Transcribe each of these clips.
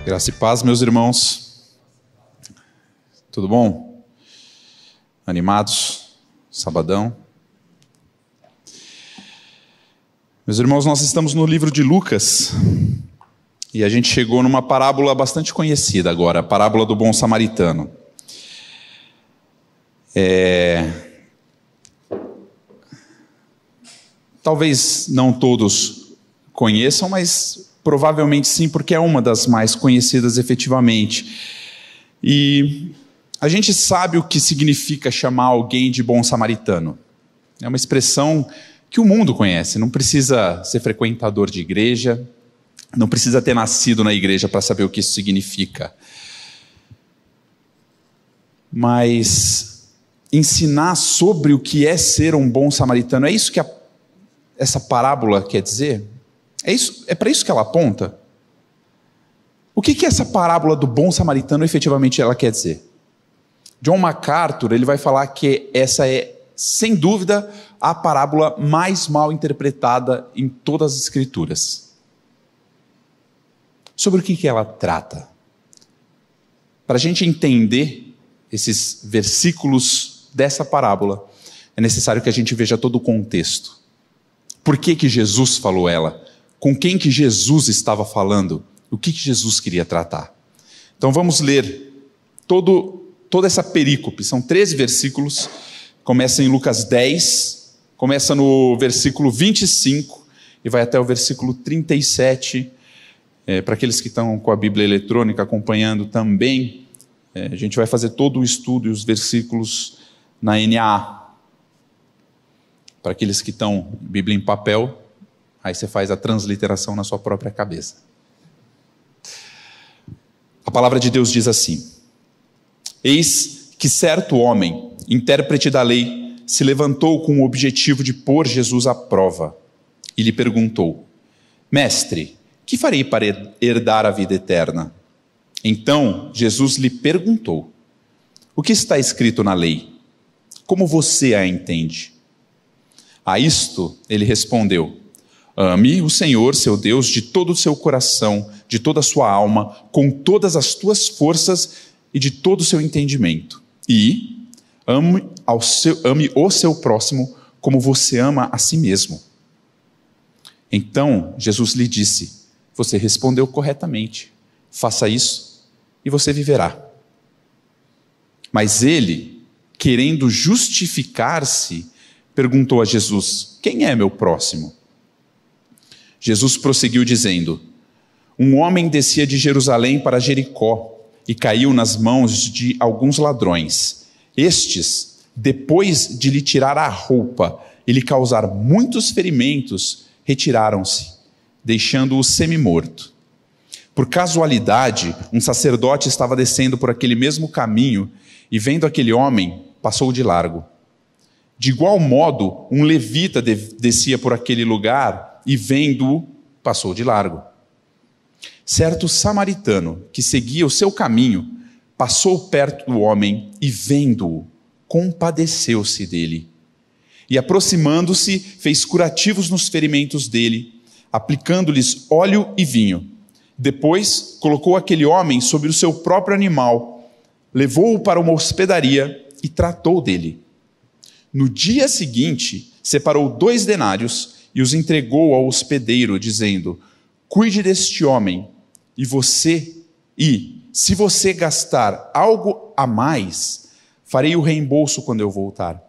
Graça e paz, meus irmãos. Tudo bom? Animados? Sabadão? Meus irmãos, nós estamos no livro de Lucas e a gente chegou numa parábola bastante conhecida agora, a parábola do bom samaritano. Talvez não todos conheçam, mas provavelmente sim, porque é uma das mais conhecidas efetivamente. E a gente sabe o que significa chamar alguém de bom samaritano. É uma expressão que o mundo conhece, não precisa ser frequentador de igreja, não precisa ter nascido na igreja para saber o que isso significa. Mas ensinar sobre o que é ser um bom samaritano, é isso que essa parábola quer dizer? É para isso que ela aponta? O que essa parábola do bom samaritano efetivamente ela quer dizer? John MacArthur ele vai falar que essa é, sem dúvida, a parábola mais mal interpretada em todas as escrituras. Sobre o que ela trata? Para a gente entender esses versículos dessa parábola, é necessário que a gente veja todo o contexto. Por que Jesus falou ela? Com quem que Jesus estava falando? O que Jesus queria tratar? Então vamos ler toda essa perícope. São 13 versículos. Começa em Lucas 10, começa no versículo 25 e vai até o versículo 37. Para aqueles que estão com a Bíblia eletrônica acompanhando também, a gente vai fazer todo o estudo e os versículos na NAA. Para aqueles que estão Bíblia em papel, aí você faz a transliteração na sua própria cabeça. A palavra de Deus diz assim: Eis que certo homem, intérprete da lei, se levantou com o objetivo de pôr Jesus à prova e lhe perguntou: Mestre, que farei para herdar a vida eterna? Então Jesus lhe perguntou: O que está escrito na lei? Como você a entende? A isto ele respondeu: Ame o Senhor, seu Deus, de todo o seu coração, de toda a sua alma, com todas as tuas forças e de todo o seu entendimento. E ame o seu próximo como você ama a si mesmo. Então Jesus lhe disse: Você respondeu corretamente. Faça isso e você viverá. Mas ele, querendo justificar-se, perguntou a Jesus: Quem é meu próximo? Jesus prosseguiu dizendo: Um homem descia de Jerusalém para Jericó e caiu nas mãos de alguns ladrões. Estes, depois de lhe tirar a roupa e lhe causar muitos ferimentos, retiraram-se, deixando-o semi-morto. Por casualidade, um sacerdote estava descendo por aquele mesmo caminho e, vendo aquele homem, passou de largo. De igual modo, um levita descia por aquele lugar e, vendo-o, passou de largo. Certo samaritano, que seguia o seu caminho, passou perto do homem e, vendo-o, compadeceu-se dele. E, aproximando-se, fez curativos nos ferimentos dele, aplicando-lhes óleo e vinho. Depois, colocou aquele homem sobre o seu próprio animal, levou-o para uma hospedaria e tratou dele. No dia seguinte, separou 2 denários e os entregou ao hospedeiro, dizendo: Cuide deste homem, e se você gastar algo a mais, farei o reembolso quando eu voltar.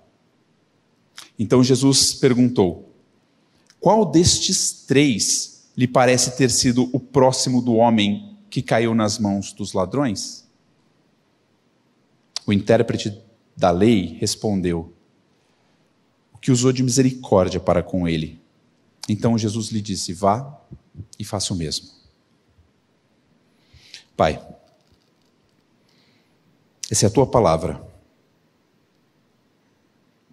Então Jesus perguntou: Qual destes 3 lhe parece ter sido o próximo do homem que caiu nas mãos dos ladrões? O intérprete da lei respondeu: Que usou de misericórdia para com ele. Então Jesus lhe disse: Vá e faça o mesmo. Pai, essa é a tua palavra.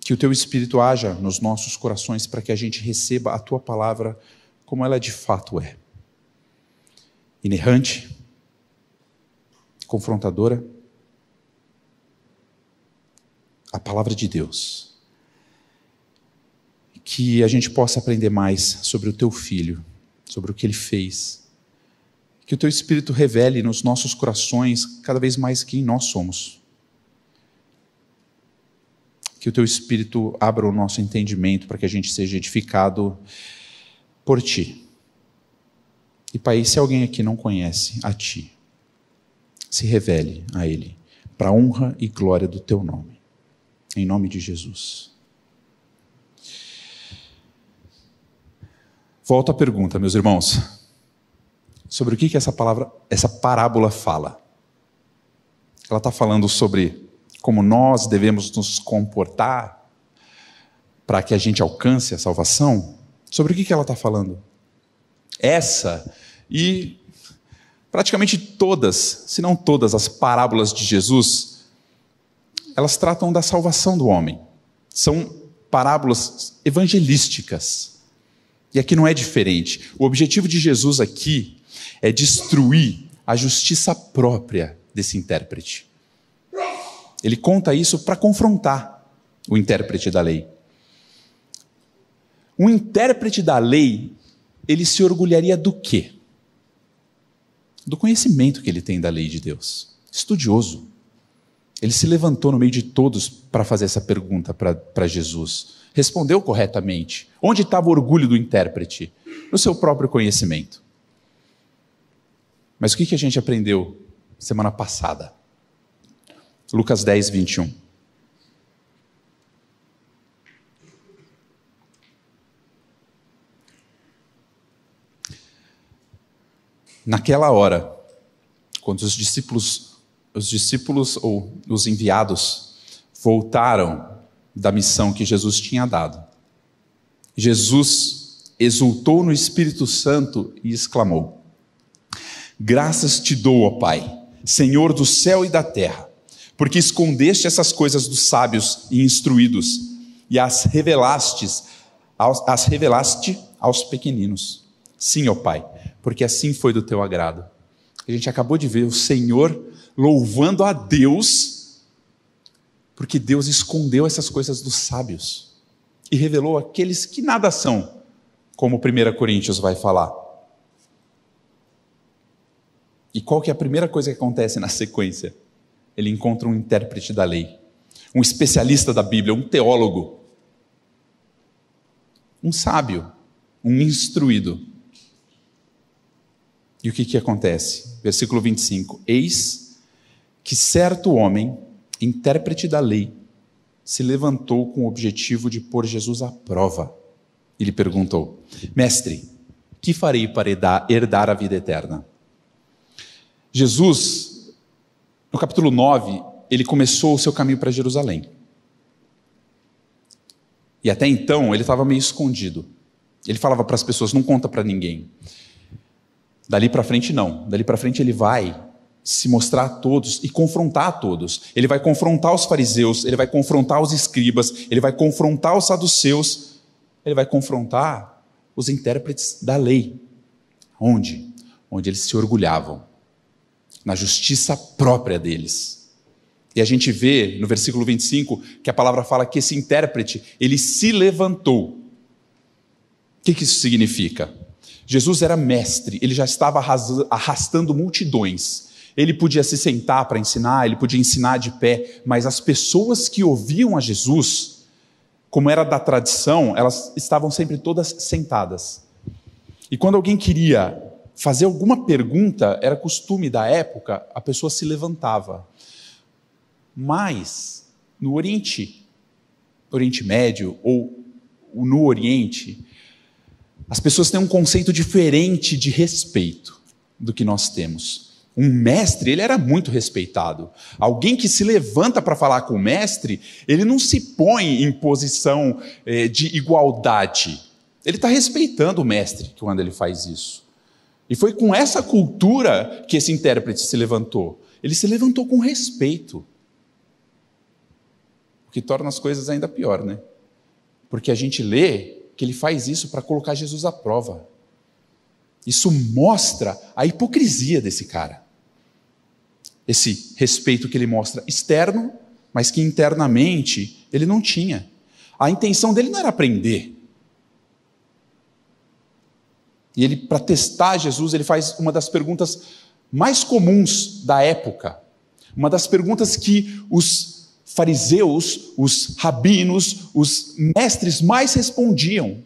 Que o teu Espírito haja nos nossos corações para que a gente receba a tua palavra como ela de fato é. Inerrante, confrontadora, a palavra de Deus. Que a gente possa aprender mais sobre o teu filho, sobre o que ele fez, Que o teu Espírito revele nos nossos corações cada vez mais quem nós somos. Que o teu Espírito abra o nosso entendimento para que a gente seja edificado por Ti. E, Pai, se alguém aqui não conhece a Ti, se revele a Ele, para a honra e glória do Teu nome. Em nome de Jesus. Volto à pergunta, meus irmãos. Sobre o que essa parábola fala? Ela está falando sobre como nós devemos nos comportar para que a gente alcance a salvação? Sobre o que ela está falando? Essa e praticamente todas, se não todas, as parábolas de Jesus, elas tratam da salvação do homem. São parábolas evangelísticas. E aqui não é diferente. O objetivo de Jesus aqui é destruir a justiça própria desse intérprete. Ele conta isso para confrontar o intérprete da lei. Um intérprete da lei, ele se orgulharia do quê? Do conhecimento que ele tem da lei de Deus. Estudioso. Ele se levantou no meio de todos para fazer essa pergunta para Jesus. Respondeu corretamente. Onde estava o orgulho do intérprete? No seu próprio conhecimento. Mas o que a gente aprendeu semana passada? Lucas 10, 21. Naquela hora, quando os discípulos ou os enviados voltaram da missão que Jesus tinha dado, Jesus exultou no Espírito Santo e exclamou: graças te dou, ó Pai, Senhor do céu e da terra, porque escondeste essas coisas dos sábios e instruídos e as revelaste aos pequeninos. Sim, ó Pai, porque assim foi do teu agrado. A gente acabou de ver o Senhor louvando a Deus, porque Deus escondeu essas coisas dos sábios e revelou aqueles que nada são, como 1 Coríntios vai falar. E qual que é a primeira coisa que acontece na sequência? Ele encontra um intérprete da lei, um especialista da Bíblia, um teólogo, um sábio, um instruído. E o que acontece? Versículo 25. Eis que certo homem, intérprete da lei, se levantou com o objetivo de pôr Jesus à prova. E lhe perguntou: mestre, que farei para herdar a vida eterna? Jesus, no capítulo 9, ele começou o seu caminho para Jerusalém. E até então ele estava meio escondido. Ele falava para as pessoas: não conta para ninguém. Dali para frente não. Dali para frente ele vai se mostrar a todos e confrontar a todos. Ele vai confrontar os fariseus, ele vai confrontar os escribas, ele vai confrontar os saduceus, ele vai confrontar os intérpretes da lei. Onde? Onde eles se orgulhavam, na justiça própria deles. E a gente vê no versículo 25 que a palavra fala que esse intérprete, ele se levantou. O que isso significa? Jesus era mestre, ele já estava arrastando multidões. Ele podia se sentar para ensinar, ele podia ensinar de pé, mas as pessoas que ouviam a Jesus, como era da tradição, elas estavam sempre todas sentadas. E quando alguém queria fazer alguma pergunta, era costume da época, a pessoa se levantava. Mas, no Oriente Médio ou no Oriente, as pessoas têm um conceito diferente de respeito do que nós temos. Um mestre, ele era muito respeitado. Alguém que se levanta para falar com o mestre, ele não se põe em posição de igualdade. Ele está respeitando o mestre quando ele faz isso. E foi com essa cultura que esse intérprete se levantou. Ele se levantou com respeito. O que torna as coisas ainda pior, né? Porque a gente lê que ele faz isso para colocar Jesus à prova. Isso mostra a hipocrisia desse cara. Esse respeito que ele mostra externo, mas que internamente ele não tinha. A intenção dele não era aprender. E ele, para testar Jesus, ele faz uma das perguntas mais comuns da época. Uma das perguntas que os fariseus, os rabinos, os mestres mais respondiam.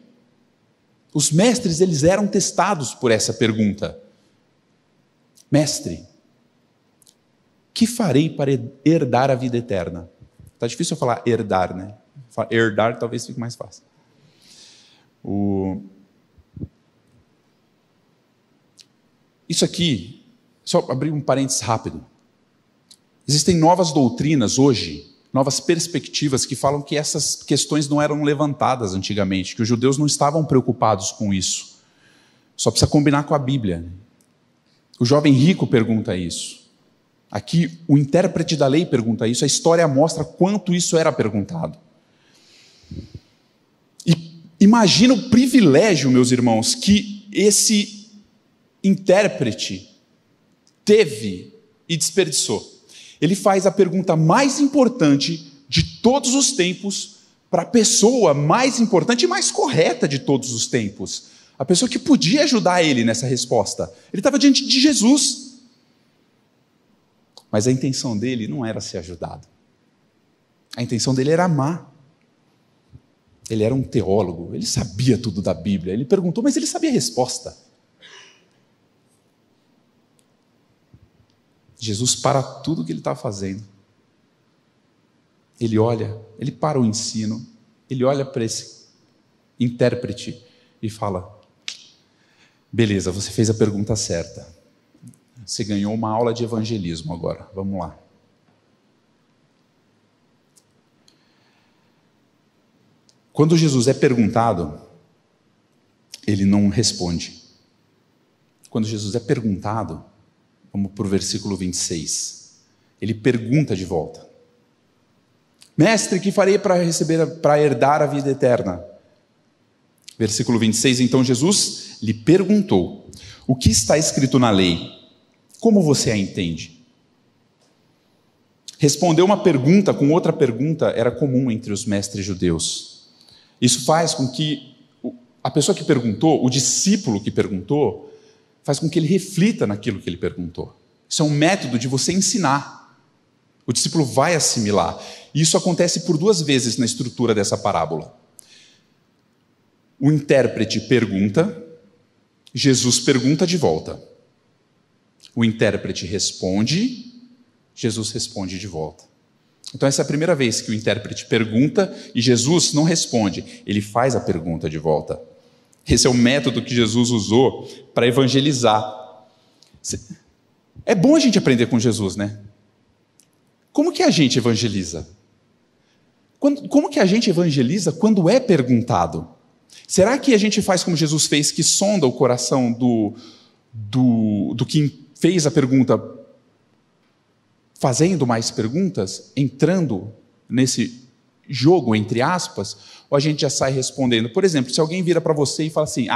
Os mestres, eles eram testados por essa pergunta. Mestre, que farei para herdar a vida eterna? Está difícil eu falar herdar, né? Herdar talvez fique mais fácil. Isso aqui, só abrir um parênteses rápido. Existem novas doutrinas hoje, novas perspectivas que falam que essas questões não eram levantadas antigamente, que os judeus não estavam preocupados com isso. Só precisa combinar com a Bíblia. O jovem rico pergunta isso. Aqui, o intérprete da lei pergunta isso. A história mostra quanto isso era perguntado. E imagina o privilégio, meus irmãos, que esse intérprete teve e desperdiçou. Ele faz a pergunta mais importante de todos os tempos para a pessoa mais importante e mais correta de todos os tempos. A pessoa que podia ajudar ele nessa resposta. Ele estava diante de Jesus. Mas a intenção dele não era ser ajudado. A intenção dele era amar. Ele era um teólogo, ele sabia tudo da Bíblia. Ele perguntou, mas ele sabia a resposta. Jesus para tudo o que ele está fazendo. Ele olha, ele para o ensino, ele olha para esse intérprete e fala, beleza, você fez a pergunta certa. Você ganhou uma aula de evangelismo agora, vamos lá. Quando Jesus é perguntado, ele não responde. Quando Jesus é perguntado, vamos para o versículo 26. Ele pergunta de volta. Mestre, que farei para herdar a vida eterna? Versículo 26, então Jesus lhe perguntou, o que está escrito na lei? Como você a entende? Responder uma pergunta com outra pergunta era comum entre os mestres judeus. Isso faz com que a pessoa que perguntou, o discípulo que perguntou, faz com que ele reflita naquilo que ele perguntou. Isso é um método de você ensinar. O discípulo vai assimilar. E isso acontece por duas vezes na estrutura dessa parábola. O intérprete pergunta, Jesus pergunta de volta. O intérprete responde, Jesus responde de volta. Então essa é a primeira vez que o intérprete pergunta e Jesus não responde, ele faz a pergunta de volta. Esse é o método que Jesus usou para evangelizar. É bom a gente aprender com Jesus, né? Como que a gente evangeliza? Como que a gente evangeliza quando é perguntado? Será que a gente faz como Jesus fez, que sonda o coração do que fez a pergunta, fazendo mais perguntas, entrando nesse jogo, entre aspas, ou a gente já sai respondendo? Por exemplo, se alguém vira para você e fala assim,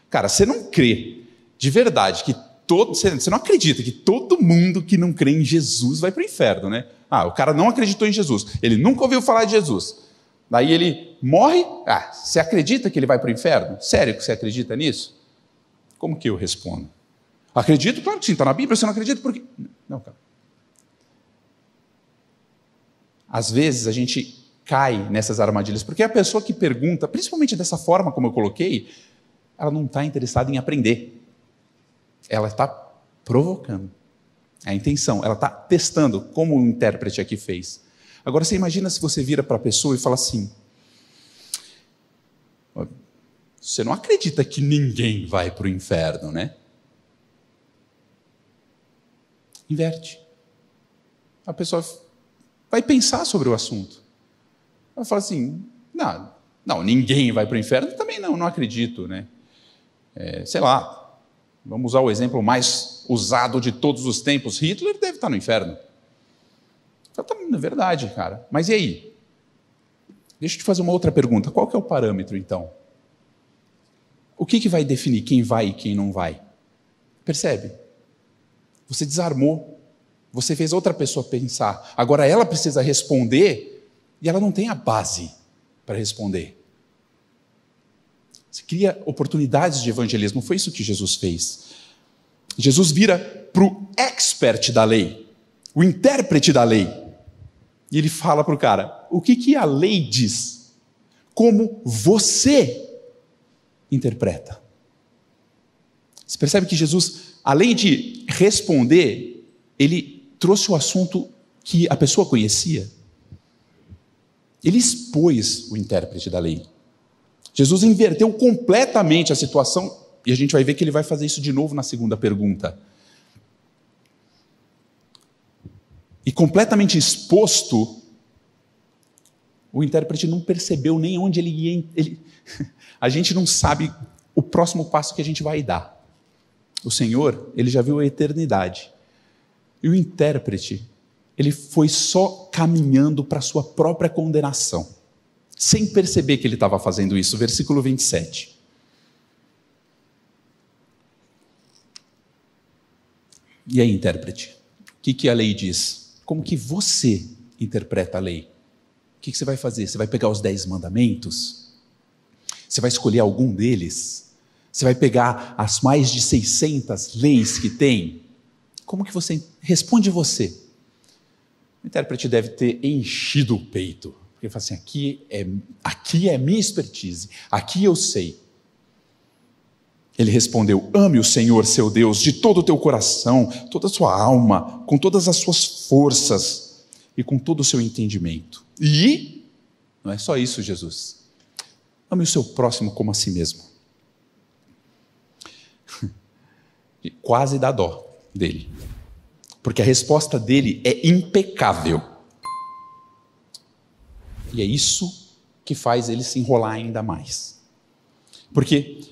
cara, você não crê de verdade que você não acredita que todo mundo que não crê em Jesus vai para o inferno, né? O cara não acreditou em Jesus, ele nunca ouviu falar de Jesus, daí ele morre, você acredita que ele vai para o inferno? Sério que você acredita nisso? Como que eu respondo? Acredito? Claro que sim, está na Bíblia, você não acredita por quê? Não, cara. Às vezes a gente cai nessas armadilhas, porque a pessoa que pergunta, principalmente dessa forma como eu coloquei, ela não está interessada em aprender. Ela está provocando. É a intenção, ela está testando, como o intérprete aqui fez. Agora você imagina se você vira para a pessoa e fala assim, você não acredita que ninguém vai para o inferno, né? Inverte. A pessoa vai pensar sobre o assunto. Ela fala assim, não, ninguém vai para o inferno, também não acredito, né? Sei lá, vamos usar o exemplo mais usado de todos os tempos, Hitler deve estar no inferno. É verdade, cara. Mas e aí? Deixa eu te fazer uma outra pergunta. Qual que é o parâmetro, então? O que vai definir quem vai e quem não vai? Percebe? Você desarmou. Você fez outra pessoa pensar. Agora ela precisa responder e ela não tem a base para responder. Você cria oportunidades de evangelismo. Foi isso que Jesus fez. Jesus vira para o expert da lei, o intérprete da lei. E ele fala para o cara, o que a lei diz? Como você interpreta? Você percebe que Jesus, além de responder, ele trouxe o assunto que a pessoa conhecia. Ele expôs o intérprete da lei. Jesus inverteu completamente a situação, e a gente vai ver que ele vai fazer isso de novo na segunda pergunta. E completamente exposto, o intérprete não percebeu nem onde ele ia. A gente não sabe o próximo passo que a gente vai dar. O Senhor, ele já viu a eternidade. E o intérprete, ele foi só caminhando para a sua própria condenação, sem perceber que ele estava fazendo isso. Versículo 27. E aí, intérprete, o que a lei diz? Como que você interpreta a lei? O que você vai fazer? Você vai pegar os 10 mandamentos? Você vai escolher algum deles? Você vai pegar as mais de 600 leis que tem? Como que você responde você? O intérprete deve ter enchido o peito. Porque ele fala assim, aqui é minha expertise, aqui eu sei. Ele respondeu, ame o Senhor seu Deus de todo o teu coração, toda a sua alma, com todas as suas forças e com todo o seu entendimento. E, não é só isso, Jesus, ame o seu próximo como a si mesmo. E quase dá dó dele, porque a resposta dele é impecável. E é isso que faz ele se enrolar ainda mais. Porque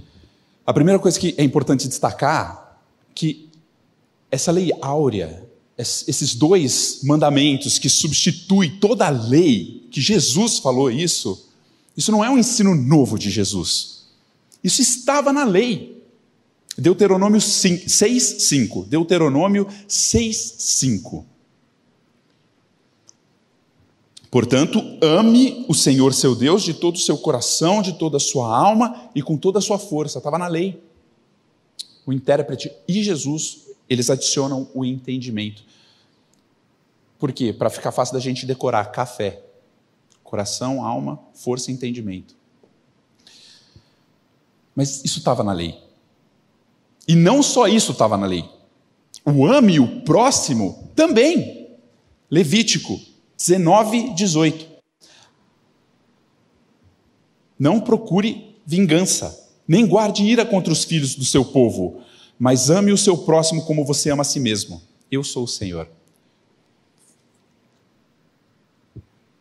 a primeira coisa que é importante destacar, que essa lei áurea, esses 2 mandamentos que substituem toda a lei, que Jesus falou isso não é um ensino novo de Jesus. Isso estava na lei. Deuteronômio 6:5. Deuteronômio 6:5. Portanto, ame o Senhor seu Deus de todo o seu coração, de toda a sua alma e com toda a sua força. Estava na lei. O intérprete e Jesus, eles adicionam o entendimento. Por quê? Para ficar fácil da gente decorar. Café. Coração, alma, força e entendimento. Mas isso estava na lei. E não só isso estava na lei. O ame o próximo também. Levítico 19:18. Não procure vingança, nem guarde ira contra os filhos do seu povo, mas ame o seu próximo como você ama a si mesmo. Eu sou o Senhor.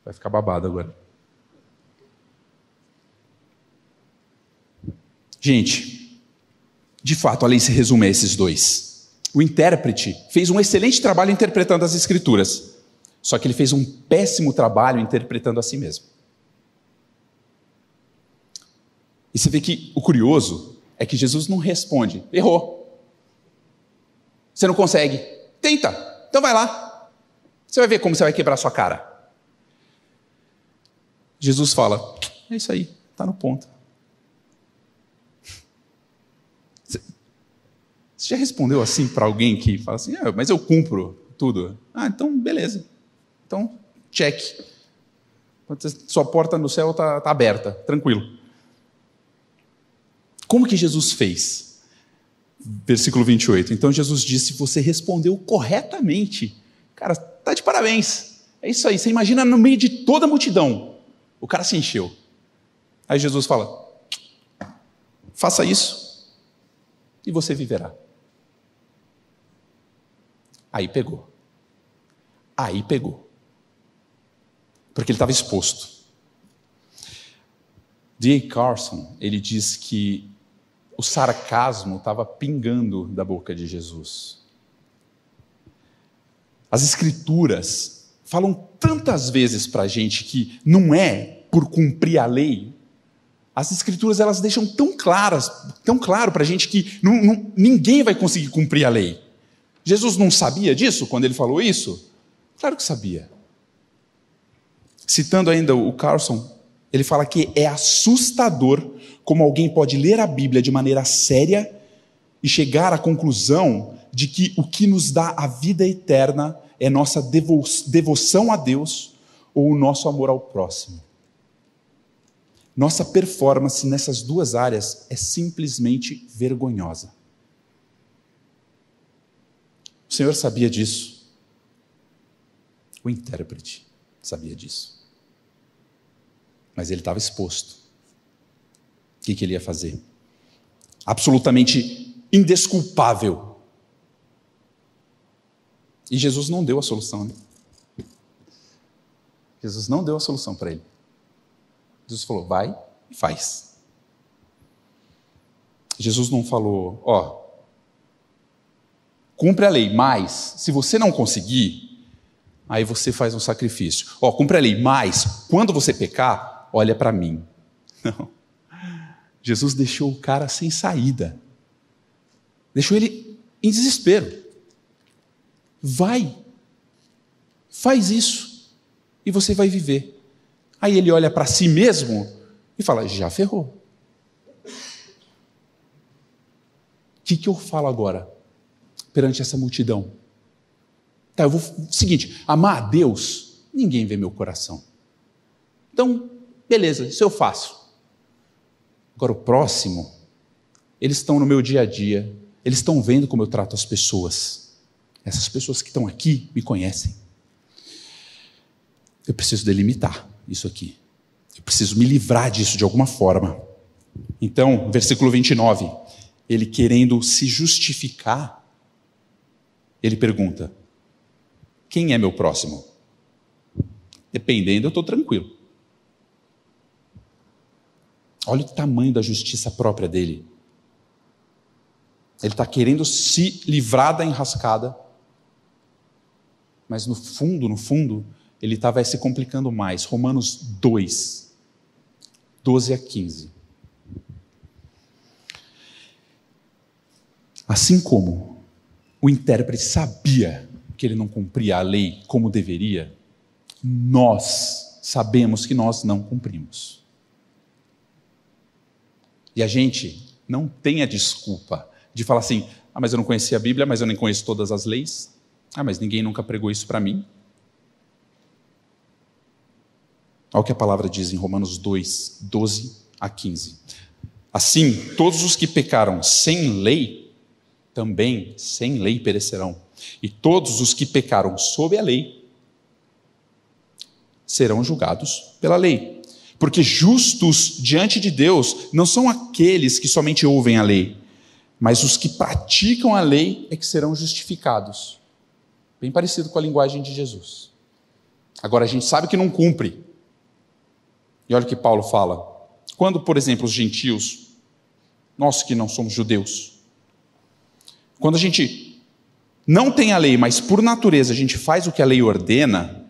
Vai ficar babado agora. Gente, de fato a lei se resume a esses 2. O intérprete fez um excelente trabalho interpretando as Escrituras. Só que ele fez um péssimo trabalho interpretando a si mesmo. E você vê que o curioso é que Jesus não responde, errou. Você não consegue, tenta, então vai lá. Você vai ver como você vai quebrar sua cara. Jesus fala, é isso aí, está no ponto. Você já respondeu assim para alguém que fala assim, mas eu cumpro tudo. Então beleza. Então, check. Sua porta no céu está aberta, tranquilo. Como que Jesus fez? Versículo 28. Então Jesus disse, você respondeu corretamente. Cara, está de parabéns. É isso aí, você imagina no meio de toda a multidão. O cara se encheu. Aí Jesus fala, faça isso e você viverá. Aí pegou. Porque ele estava exposto. D.A. Carson, ele diz que o sarcasmo estava pingando da boca de Jesus. As Escrituras falam tantas vezes para a gente que não é por cumprir a lei. As Escrituras elas deixam tão claro para a gente que ninguém vai conseguir cumprir a lei. Jesus não sabia disso quando ele falou isso? Claro que sabia. Citando ainda o Carson, ele fala que é assustador como alguém pode ler a Bíblia de maneira séria e chegar à conclusão de que o que nos dá a vida eterna é nossa devoção a Deus ou o nosso amor ao próximo. Nossa performance nessas duas áreas é simplesmente vergonhosa. O Senhor sabia disso. O intérprete sabia disso. Mas ele estava exposto. O que ele ia fazer? Absolutamente indesculpável. E Jesus não deu a solução, né? Jesus não deu a solução para ele. Jesus falou, vai e faz. Jesus não falou, cumpre a lei, mas se você não conseguir, aí você faz um sacrifício. Cumpre a lei, mas quando você pecar, olha para mim. Não. Jesus deixou o cara sem saída. Deixou ele em desespero. Vai. Faz isso. E você vai viver. Aí ele olha para si mesmo e fala, já ferrou. O que eu falo agora perante essa multidão? Tá, eu vou... Seguinte, amar a Deus, ninguém vê meu coração. Então, beleza, isso eu faço. Agora o próximo, eles estão no meu dia a dia, eles estão vendo como eu trato as pessoas. Essas pessoas que estão aqui me conhecem. Eu preciso delimitar isso aqui. Eu preciso me livrar disso de alguma forma. Então, versículo 29, ele querendo se justificar, ele pergunta, quem é meu próximo? Dependendo, eu estou tranquilo. Olha o tamanho da justiça própria dele. Ele está querendo se livrar da enrascada, mas no fundo, ele estava se complicando mais. Romanos 2, 12 a 15. Assim como o intérprete sabia que ele não cumpria a lei como deveria, nós sabemos que nós não cumprimos. E a gente não tem a desculpa de falar assim, mas eu não conhecia a Bíblia, mas eu nem conheço todas as leis. Mas ninguém nunca pregou isso para mim. Olha o que a palavra diz em Romanos 2, 12 a 15. Assim, todos os que pecaram sem lei, também sem lei perecerão. E todos os que pecaram sob a lei, serão julgados pela lei. Porque justos diante de Deus não são aqueles que somente ouvem a lei, mas os que praticam a lei é que serão justificados. Bem parecido com a linguagem de Jesus. Agora a gente sabe que não cumpre. E olha o que Paulo fala. Quando, por exemplo, os gentios, nós que não somos judeus, quando a gente não tem a lei, mas por natureza a gente faz o que a lei ordena,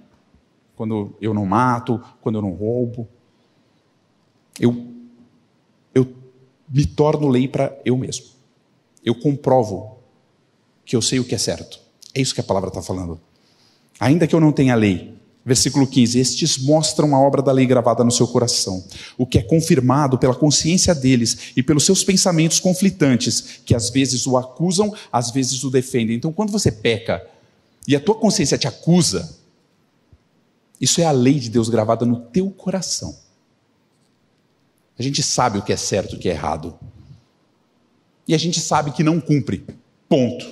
quando eu não mato, quando eu não roubo, eu me torno lei para eu mesmo. Eu comprovo que eu sei o que é certo. É isso que a palavra está falando. Ainda que eu não tenha lei, versículo 15, estes mostram a obra da lei gravada no seu coração, o que é confirmado pela consciência deles e pelos seus pensamentos conflitantes, que às vezes o acusam, às vezes o defendem. Então, quando você peca e a tua consciência te acusa, isso é a lei de Deus gravada no teu coração. A gente sabe o que é certo e o que é errado. E a gente sabe que não cumpre. Ponto.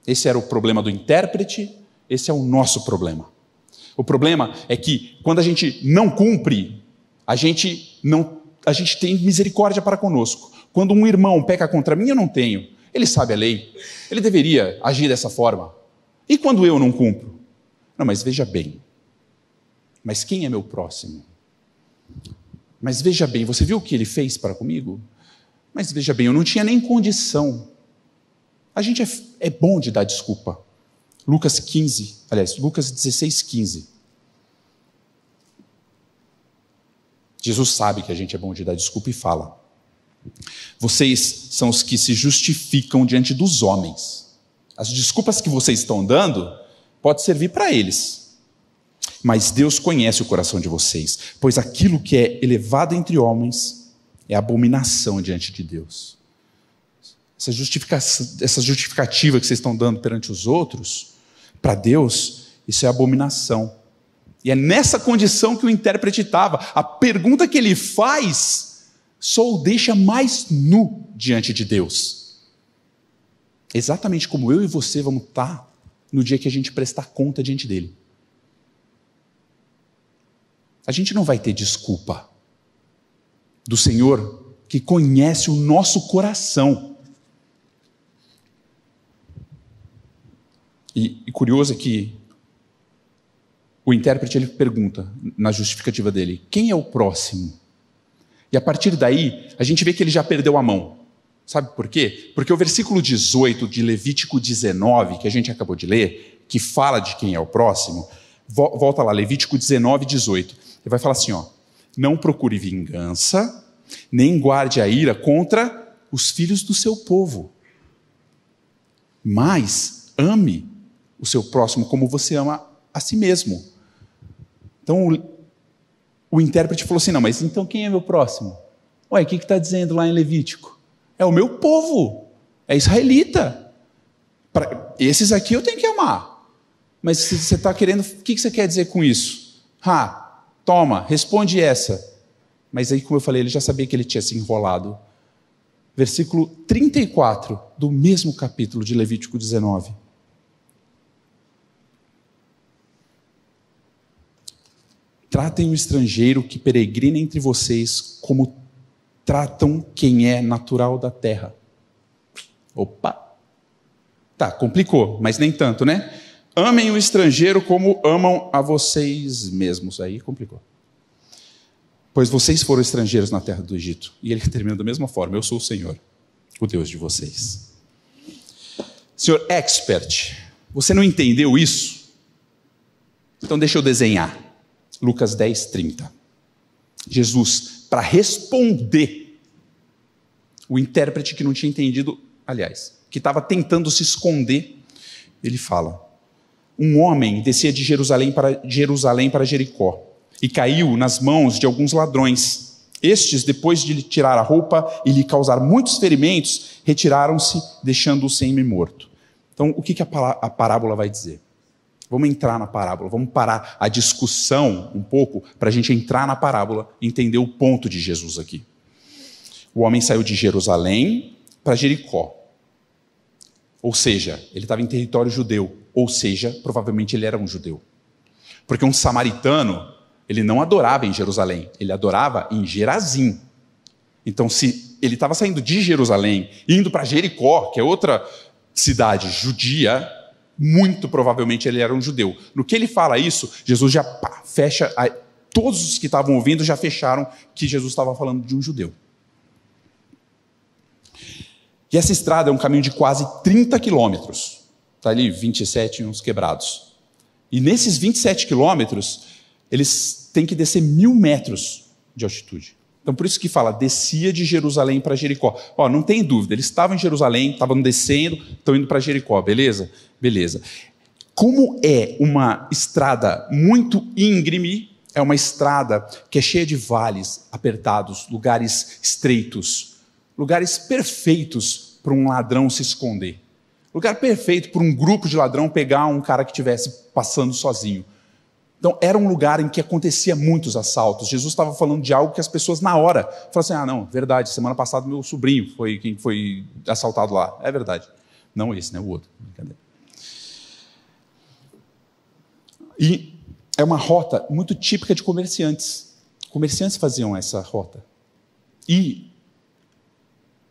Esse era o problema do intérprete, esse é o nosso problema. O problema é que quando a gente não cumpre, a gente tem misericórdia para conosco. Quando um irmão peca contra mim, eu não tenho. Ele sabe a lei. Ele deveria agir dessa forma. E quando eu não cumpro? Não, mas veja bem. Mas quem é meu próximo? Mas veja bem, você viu o que ele fez para comigo? Mas veja bem, eu não tinha nem condição. A gente é bom de dar desculpa. Lucas 16, 15. Jesus sabe que a gente é bom de dar desculpa e fala: vocês são os que se justificam diante dos homens. As desculpas que vocês estão dando pode servir para eles, Mas Deus conhece o coração de vocês, pois aquilo que é elevado entre homens é abominação diante de Deus. Essa justificativa que vocês estão dando perante os outros, para Deus, isso é abominação. E é nessa condição que o intérprete estava. A pergunta que ele faz só o deixa mais nu diante de Deus. Exatamente como eu e você vamos estar no dia que a gente prestar conta diante dele. A gente não vai ter desculpa do Senhor que conhece o nosso coração. E curioso é que o intérprete ele pergunta na justificativa dele: quem é o próximo? E a partir daí, a gente vê que ele já perdeu a mão. Sabe por quê? Porque o versículo 18 de Levítico 19, que a gente acabou de ler, que fala de quem é o próximo, volta lá, Levítico 19, 18. Ele vai falar assim, ó: não procure vingança, nem guarde a ira contra os filhos do seu povo, mas ame o seu próximo como você ama a si mesmo. Então o intérprete falou assim: não, mas então quem é meu próximo? Ué, o que está dizendo lá em Levítico? É o meu povo, é israelita. Esses aqui eu tenho que amar. Mas se você está querendo, o que você quer dizer com isso? Toma, responde essa. Mas aí, como eu falei, ele já sabia que ele tinha se enrolado. Versículo 34 do mesmo capítulo de Levítico 19. Tratem o estrangeiro que peregrina entre vocês como tratam quem é natural da terra. Opa! Tá, complicou, mas nem tanto, né? Amem o estrangeiro como amam a vocês mesmos. Aí complicou. Pois vocês foram estrangeiros na terra do Egito. E ele termina da mesma forma: eu sou o Senhor, o Deus de vocês. Senhor expert, você não entendeu isso? Então deixa eu desenhar. Lucas 10, 30. Jesus, para responder, o intérprete que não tinha entendido, aliás, que estava tentando se esconder, ele fala: um homem descia de Jerusalém para Jericó e caiu nas mãos de alguns ladrões. Estes, depois de lhe tirar a roupa e lhe causar muitos ferimentos, retiraram-se, deixando-o semi-morto. Então, o que a parábola vai dizer? Vamos entrar na parábola, vamos parar a discussão um pouco para a gente entrar na parábola e entender o ponto de Jesus aqui. O homem saiu de Jerusalém para Jericó. Ou seja, ele estava em território judeu. Ou seja, provavelmente ele era um judeu. Porque um samaritano, ele não adorava em Jerusalém, ele adorava em Gerazim. Então, se ele estava saindo de Jerusalém, indo para Jericó, que é outra cidade judia, muito provavelmente ele era um judeu. No que ele fala isso, Jesus já fecha, todos os que estavam ouvindo já fecharam que Jesus estava falando de um judeu. E essa estrada é um caminho de quase 30 quilômetros. Está ali 27 e uns quebrados. E nesses 27 quilômetros, eles têm que descer 1.000 metros de altitude. Então por isso que fala, descia de Jerusalém para Jericó. Não tem dúvida, eles estavam em Jerusalém, estavam descendo, estão indo para Jericó, beleza? Beleza. Como é uma estrada muito íngreme, é uma estrada que é cheia de vales apertados, lugares estreitos, lugares perfeitos para um ladrão se esconder. Lugar perfeito para um grupo de ladrão pegar um cara que estivesse passando sozinho. Então, era um lugar em que acontecia muitos assaltos. Jesus estava falando de algo que as pessoas, na hora, falaram assim: não, verdade, semana passada meu sobrinho foi quem foi assaltado lá. É verdade. Não esse, né? O outro. Brincadeira. E é uma rota muito típica de comerciantes. Comerciantes faziam essa rota. E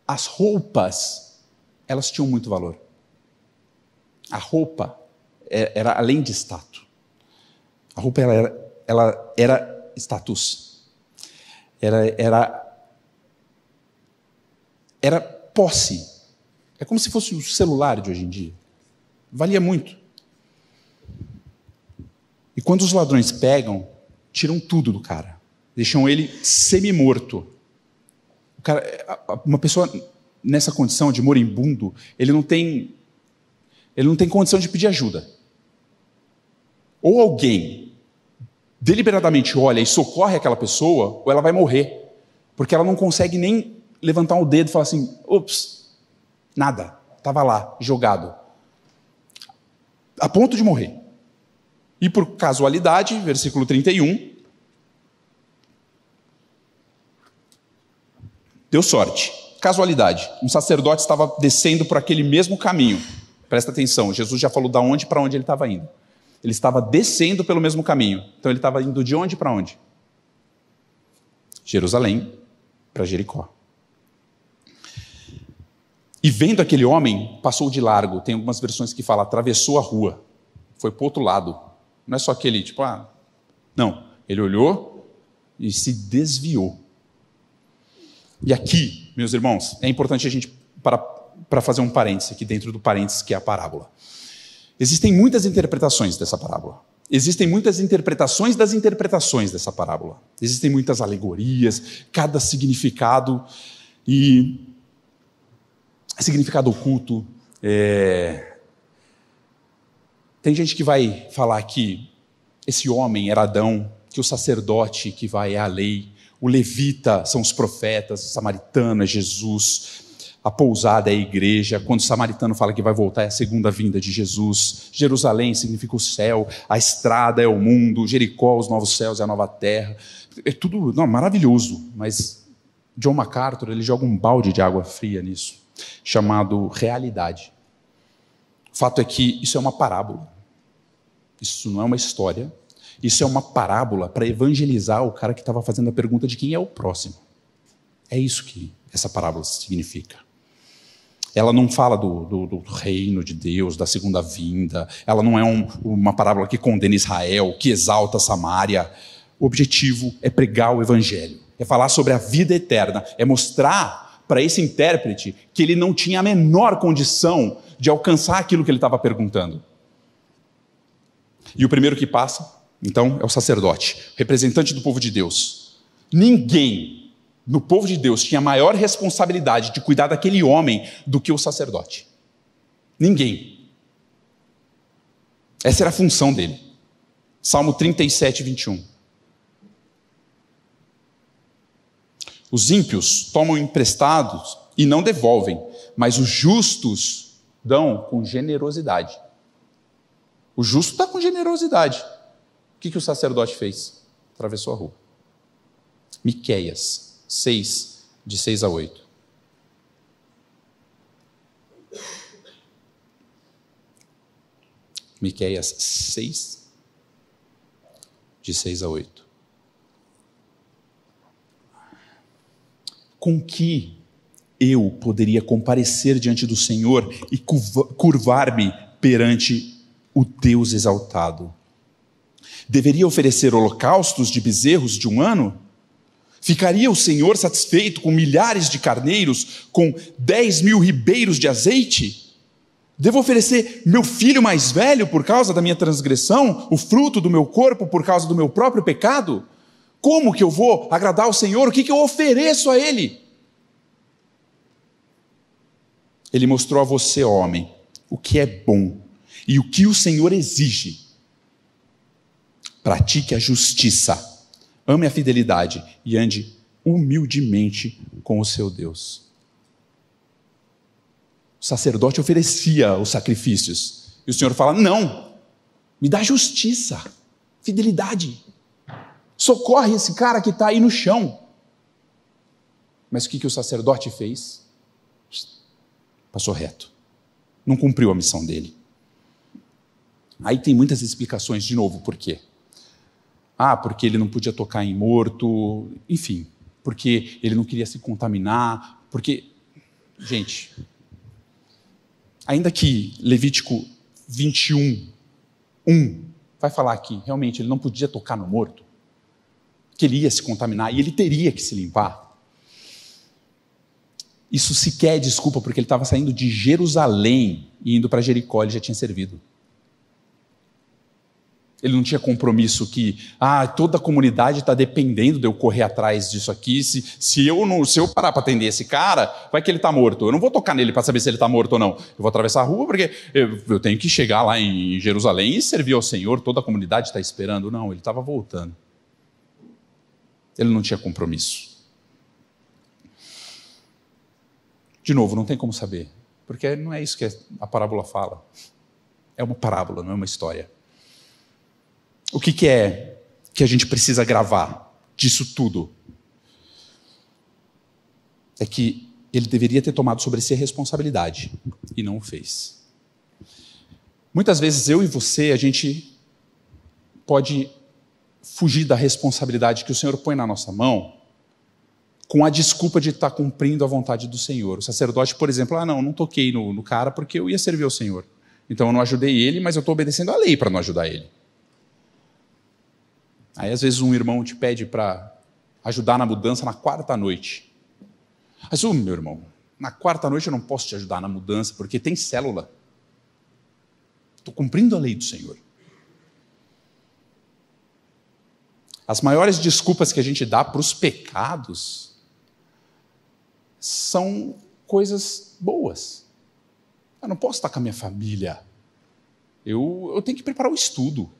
as roupas, elas tinham muito valor. A roupa era além de status. A roupa ela era status. Era posse. É como se fosse o celular de hoje em dia. Valia muito. E quando os ladrões pegam, tiram tudo do cara. Deixam ele semi-morto. Uma pessoa nessa condição de moribundo, ele não tem condição de pedir ajuda. Ou alguém deliberadamente olha e socorre aquela pessoa, ou ela vai morrer, porque ela não consegue nem levantar o dedo e falar assim, ups, nada, estava lá, jogado, a ponto de morrer. E por casualidade, versículo 31, deu sorte, casualidade, um sacerdote estava descendo por aquele mesmo caminho, presta atenção, Jesus já falou de onde para onde ele estava indo. Ele estava descendo pelo mesmo caminho. Então ele estava indo de onde para onde? Jerusalém para Jericó. E vendo aquele homem, passou de largo. Tem algumas versões que falam, atravessou a rua. Foi para o outro lado. Não é só aquele, tipo, Não, ele olhou e se desviou. E aqui, meus irmãos, é importante a gente, para fazer um parênteses aqui dentro do parênteses que é a parábola. Existem muitas interpretações dessa parábola. Existem muitas interpretações das interpretações dessa parábola. Existem muitas alegorias, cada significado e significado oculto. Tem gente que vai falar que esse homem era Adão, que o sacerdote que vai é a lei, o levita são os profetas, o samaritano é Jesus, a pousada é a igreja, quando o samaritano fala que vai voltar é a segunda vinda de Jesus, Jerusalém significa o céu, a estrada é o mundo, Jericó, os novos céus e a nova terra, é tudo maravilhoso, mas John MacArthur ele joga um balde de água fria nisso, chamado realidade. O fato é que isso é uma parábola, isso não é uma história, isso é uma parábola para evangelizar o cara que estava fazendo a pergunta de quem é o próximo. É isso que essa parábola significa. Ela não fala do reino de Deus, da segunda vinda, ela não é uma parábola que condena Israel, que exalta Samaria. O objetivo é pregar o evangelho, é falar sobre a vida eterna, é mostrar para esse intérprete que ele não tinha a menor condição de alcançar aquilo que ele estava perguntando. E o primeiro que passa, então, é o sacerdote, representante do povo de Deus. Ninguém no povo de Deus tinha maior responsabilidade de cuidar daquele homem do que o sacerdote. Ninguém. Essa era a função dele. Salmo 37, 21. Os ímpios tomam emprestados e não devolvem, mas os justos dão com generosidade. O justo está com generosidade. O que o sacerdote fez? Atravessou a rua. Miqueias 6, de 6 a 8. Miqueias 6, de 6 a 8. Com que eu poderia comparecer diante do Senhor e curvar-me perante o Deus exaltado? Deveria oferecer holocaustos de bezerros de um ano? Ficaria o Senhor satisfeito com milhares de carneiros, com 10.000 ribeiros de azeite? Devo oferecer meu filho mais velho por causa da minha transgressão, o fruto do meu corpo por causa do meu próprio pecado? Como que eu vou agradar ao Senhor? O que eu ofereço a Ele? Ele mostrou a você, homem, o que é bom e o que o Senhor exige. Pratique a justiça, ame a fidelidade e ande humildemente com o seu Deus. O sacerdote oferecia os sacrifícios e o Senhor fala, não, me dá justiça, fidelidade, socorre esse cara que está aí no chão. Mas o que o sacerdote fez? Passou reto, não cumpriu a missão dele. Aí tem muitas explicações, de novo, por quê? Porque ele não podia tocar em morto, enfim, porque ele não queria se contaminar, porque, gente, ainda que Levítico 21, 1, vai falar que realmente ele não podia tocar no morto, que ele ia se contaminar e ele teria que se limpar. Isso sequer é desculpa, porque ele estava saindo de Jerusalém e indo para Jericó, ele já tinha servido. Ele não tinha compromisso que toda a comunidade está dependendo de eu correr atrás disso aqui. Se eu parar para atender esse cara, vai que ele está morto. Eu não vou tocar nele para saber se ele está morto ou não. Eu vou atravessar a rua porque eu tenho que chegar lá em Jerusalém e servir ao Senhor. Toda a comunidade está esperando. Não, ele estava voltando. Ele não tinha compromisso. De novo, não tem como saber, porque não é isso que a parábola fala. É uma parábola, não é uma história. O que é que a gente precisa gravar disso tudo? É que ele deveria ter tomado sobre si a responsabilidade e não o fez. Muitas vezes eu e você, a gente pode fugir da responsabilidade que o Senhor põe na nossa mão com a desculpa de estar cumprindo a vontade do Senhor. O sacerdote, por exemplo, não toquei no cara porque eu ia servir ao Senhor. Então eu não ajudei ele, mas eu estou obedecendo a lei para não ajudar ele. Aí às vezes um irmão te pede para ajudar na mudança na quarta noite. Mas, meu irmão, na quarta noite eu não posso te ajudar na mudança porque tem célula. Estou cumprindo a lei do Senhor. As maiores desculpas que a gente dá para os pecados são coisas boas. Eu não posso estar com a minha família. Eu tenho que preparar o estudo.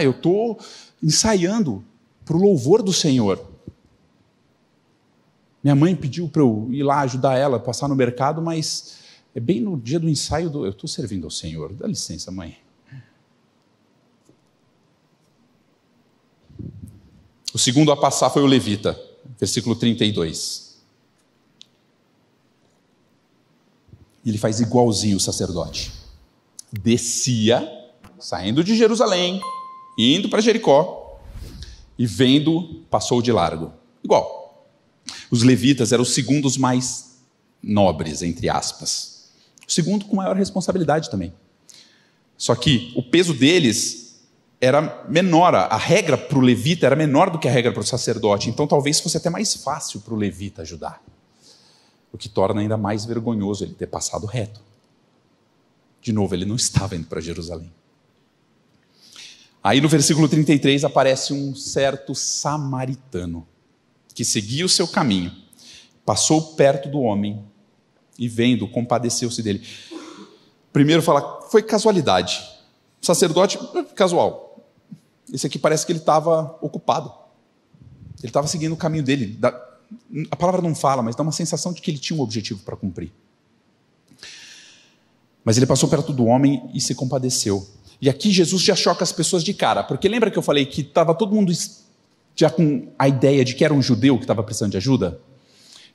Eu estou ensaiando para o louvor do Senhor. Minha mãe pediu para eu ir lá ajudar ela, passar no mercado, mas é bem no dia do ensaio eu estou servindo ao Senhor. Dá licença, mãe. O segundo a passar foi o levita, versículo 32. Ele faz igualzinho o sacerdote. Descia, saindo de Jerusalém, indo para Jericó, e vendo, passou de largo. Igual. Os levitas eram os segundos mais nobres, entre aspas. O segundo com maior responsabilidade também. Só que o peso deles era menor, a regra para o levita era menor do que a regra para o sacerdote, então talvez fosse até mais fácil para o levita ajudar. O que torna ainda mais vergonhoso ele ter passado reto. De novo, ele não estava indo para Jerusalém. Aí no versículo 33 aparece um certo samaritano que seguia o seu caminho, passou perto do homem e vendo, compadeceu-se dele. Primeiro fala, foi casualidade. Sacerdote, casual. Esse aqui parece que ele estava ocupado. Ele estava seguindo o caminho dele. A palavra não fala, mas dá uma sensação de que ele tinha um objetivo para cumprir. Mas ele passou perto do homem e se compadeceu. E aqui Jesus já choca as pessoas de cara, porque lembra que eu falei que estava todo mundo já com a ideia de que era um judeu que estava precisando de ajuda?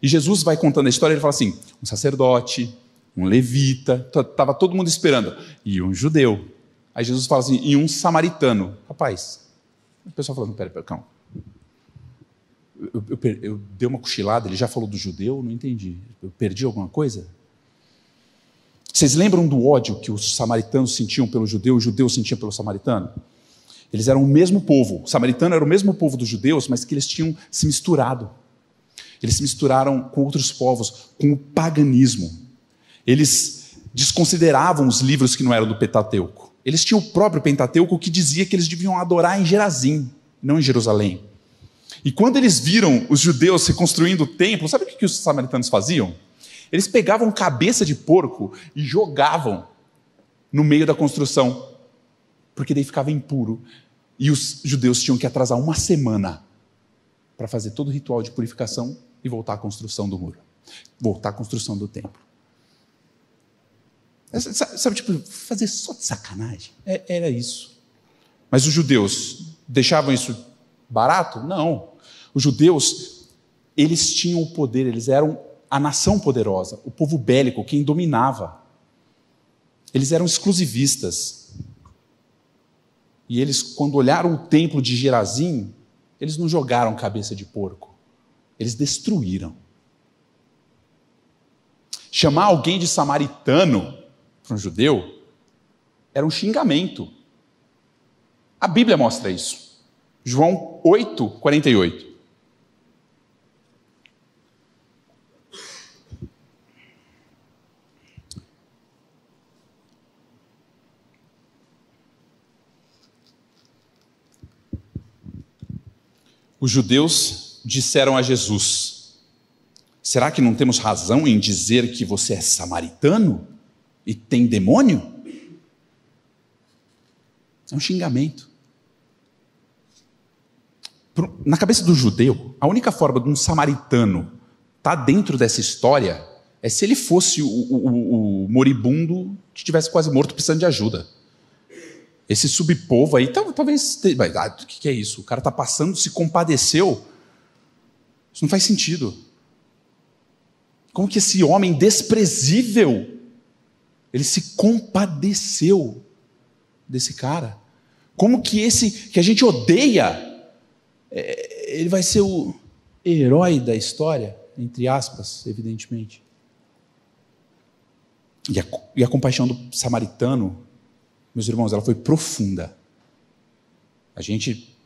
E Jesus vai contando a história e ele fala assim, um sacerdote, um levita, estava todo mundo esperando, e um judeu. Aí Jesus fala assim, e um samaritano. Rapaz, o pessoal falando, pera, calma. Eu dei uma cochilada, ele já falou do judeu, não entendi. Eu perdi alguma coisa? Vocês lembram do ódio que os samaritanos sentiam pelo judeu, os judeus sentiam pelo samaritano? Eles eram o mesmo povo. O samaritano era o mesmo povo dos judeus, mas que eles tinham se misturado. Eles se misturaram com outros povos, com o paganismo. Eles desconsideravam os livros que não eram do Pentateuco. Eles tinham o próprio Pentateuco que dizia que eles deviam adorar em Gerazim, não em Jerusalém. E quando eles viram os judeus reconstruindo o templo, sabe o que os samaritanos faziam? Eles pegavam cabeça de porco e jogavam no meio da construção, porque daí ficava impuro. E os judeus tinham que atrasar uma semana para fazer todo o ritual de purificação e voltar à construção do muro, voltar à construção do templo. Sabe, tipo, fazer só de sacanagem? Era isso. Mas os judeus deixavam isso barato? Não. Os judeus, eles tinham o poder, eles eram a nação poderosa, o povo bélico, quem dominava. Eles eram exclusivistas. E eles, quando olharam o templo de Gerazim, eles não jogaram cabeça de porco, eles destruíram. Chamar alguém de samaritano para um judeu era um xingamento. A Bíblia mostra isso. João 8:48. Os judeus disseram a Jesus: será que não temos razão em dizer que você é samaritano e tem demônio? É um xingamento. Na cabeça do judeu, a única forma de um samaritano estar dentro dessa história é se ele fosse o moribundo que estivesse quase morto precisando de ajuda. Esse subpovo aí, talvez... o que é isso? O cara está passando, se compadeceu. Isso não faz sentido. Como que esse homem desprezível, ele se compadeceu desse cara? Como que esse que a gente odeia, ele vai ser o herói da história? Entre aspas, evidentemente. E a compaixão do samaritano, meus irmãos, ela foi profunda. A gente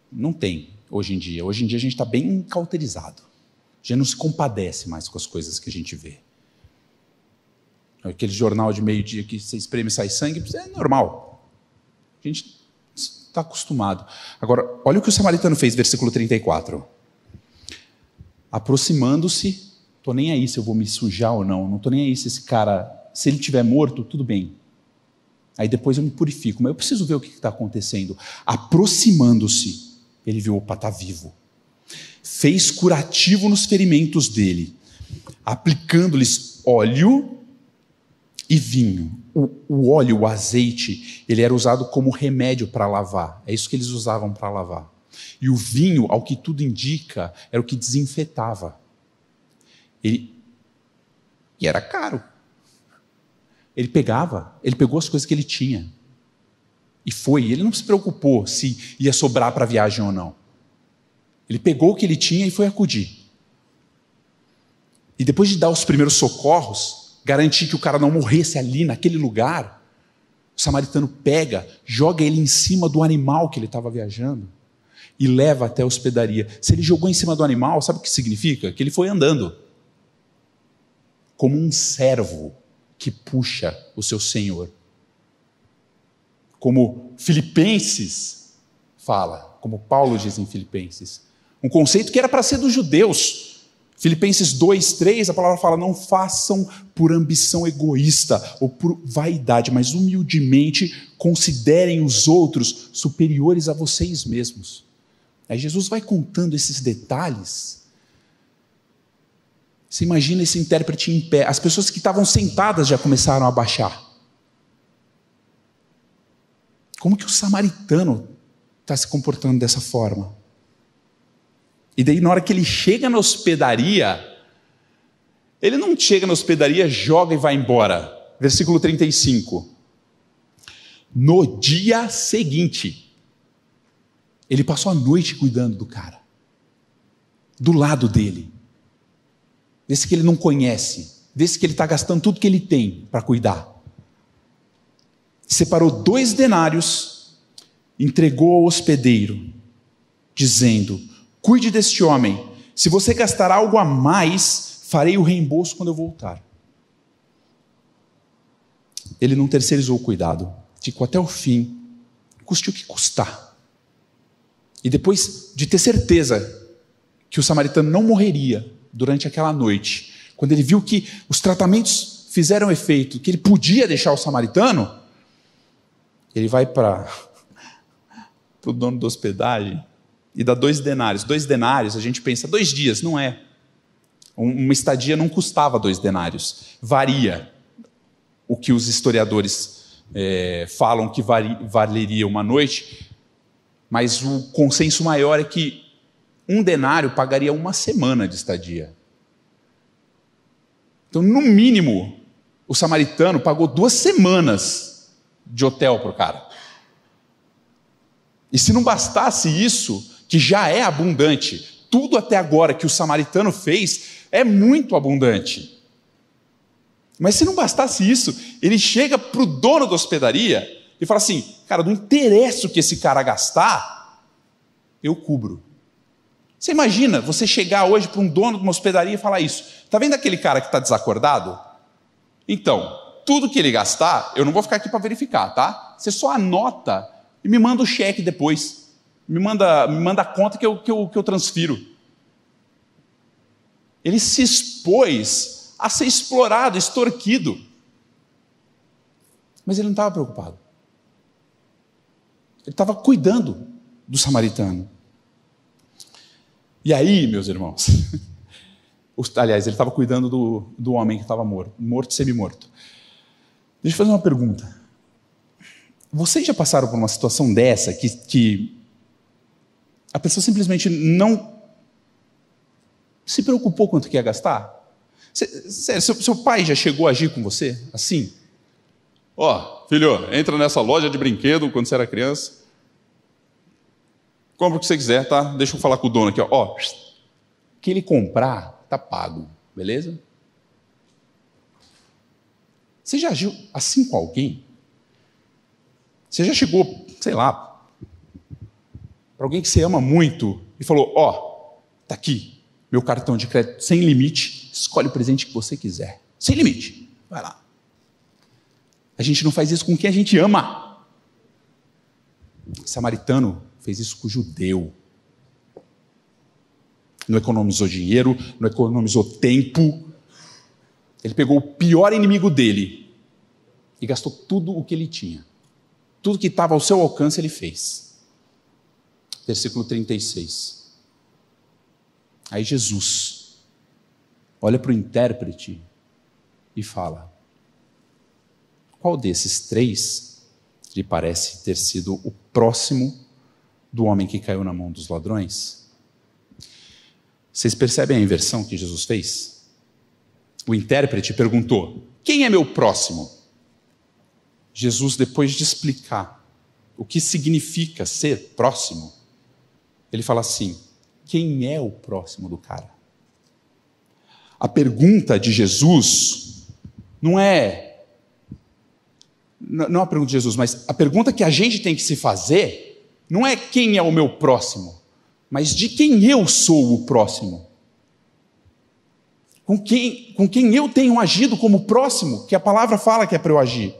não tem hoje em dia. Hoje em dia a gente está bem cauterizado. A gente não se compadece mais com as coisas que a gente vê. Aquele jornal de meio-dia que você espreme e sai sangue, é normal. A gente está acostumado. Agora, olha o que o samaritano fez, versículo 34. Aproximando-se, estou nem aí se eu vou me sujar ou não estou nem aí se esse cara, se ele estiver morto, tudo bem. Aí depois eu me purifico, mas eu preciso ver o que está acontecendo. Aproximando-se, ele viu: opa, está vivo. Fez curativo nos ferimentos dele, aplicando-lhes óleo e vinho. O óleo, o azeite, ele era usado como remédio para lavar. É isso que eles usavam para lavar. E o vinho, ao que tudo indica, era o que desinfetava. E era caro. Ele pegou as coisas que ele tinha. E foi. Ele não se preocupou se ia sobrar para a viagem ou não. Ele pegou o que ele tinha e foi acudir. E depois de dar os primeiros socorros, garantir que o cara não morresse ali, naquele lugar, o samaritano pega, joga ele em cima do animal que ele estava viajando e leva até a hospedaria. Se ele jogou em cima do animal, sabe o que significa? Que ele foi andando. Como um servo que puxa o seu senhor. Como Filipenses fala, como Paulo diz em Filipenses. Um conceito que era para ser dos judeus. Filipenses 2:3, a palavra fala: não façam por ambição egoísta ou por vaidade, mas humildemente considerem os outros superiores a vocês mesmos. Aí Jesus vai contando esses detalhes. Você imagina esse intérprete em pé. As pessoas que estavam sentadas já começaram a baixar. Como que o samaritano está se comportando dessa forma? E daí, na hora que ele chega na hospedaria, ele não chega na hospedaria, joga e vai embora. Versículo 35. No dia seguinte, ele passou a noite cuidando do cara, do lado dele, desse que ele não conhece, desse que ele está gastando tudo que ele tem para cuidar. Separou 2 denários, entregou ao hospedeiro, dizendo: cuide deste homem, se você gastar algo a mais, farei o reembolso quando eu voltar. Ele não terceirizou o cuidado, ficou até o fim, custe o que custar. E depois de ter certeza que o samaritano não morreria durante aquela noite, quando ele viu que os tratamentos fizeram efeito, que ele podia deixar o samaritano, ele vai para o dono da hospedagem e dá 2 denários. 2 denários, a gente pensa, 2 dias, não é. Uma estadia não custava 2 denários. Varia o que os historiadores falam que valeria uma noite, mas o consenso maior é que 1 denário pagaria 1 semana de estadia. Então, no mínimo, o samaritano pagou 2 semanas de hotel para o cara. E se não bastasse isso, que já é abundante, tudo até agora que o samaritano fez é muito abundante. Mas se não bastasse isso, ele chega para o dono da hospedaria e fala assim: cara, não interessa o que esse cara gastar, eu cubro. Você imagina você chegar hoje para um dono de uma hospedaria e falar isso: está vendo aquele cara que está desacordado? Então, tudo que ele gastar, eu não vou ficar aqui para verificar, tá? Você só anota e me manda o cheque depois. Me manda a conta que eu transfiro. Ele se expôs a ser explorado, extorquido. Mas ele não estava preocupado. Ele estava cuidando do samaritano. E aí, meus irmãos, aliás, ele estava cuidando do homem que estava morto, semi-morto. Deixa eu fazer uma pergunta. Vocês já passaram por uma situação dessa que a pessoa simplesmente não se preocupou quanto que ia gastar? Sério, seu pai já chegou a agir com você assim? Filho, entra nessa loja de brinquedo quando você era criança. Compra o que você quiser, tá? Deixa eu falar com o dono aqui, ó. O que ele comprar, tá pago, beleza? Você já agiu assim com alguém? Você já chegou, sei lá, para alguém que você ama muito e falou, tá aqui, meu cartão de crédito sem limite, escolhe o presente que você quiser. Sem limite, vai lá. A gente não faz isso com quem a gente ama. O samaritano fez isso com o judeu. Não economizou dinheiro, não economizou tempo. Ele pegou o pior inimigo dele e gastou tudo o que ele tinha. Tudo que estava ao seu alcance ele fez. Versículo 36. Aí Jesus olha para o intérprete e fala: qual desses três lhe parece ter sido o próximo do homem que caiu na mão dos ladrões? Vocês percebem a inversão que Jesus fez? O intérprete perguntou: quem é meu próximo? Jesus, depois de explicar o que significa ser próximo, ele fala assim: quem é o próximo do cara? A pergunta de Jesus não é a pergunta de Jesus, mas a pergunta que a gente tem que se fazer não é quem é o meu próximo, mas de quem eu sou o próximo. Com quem eu tenho agido como próximo, que a palavra fala que é para eu agir.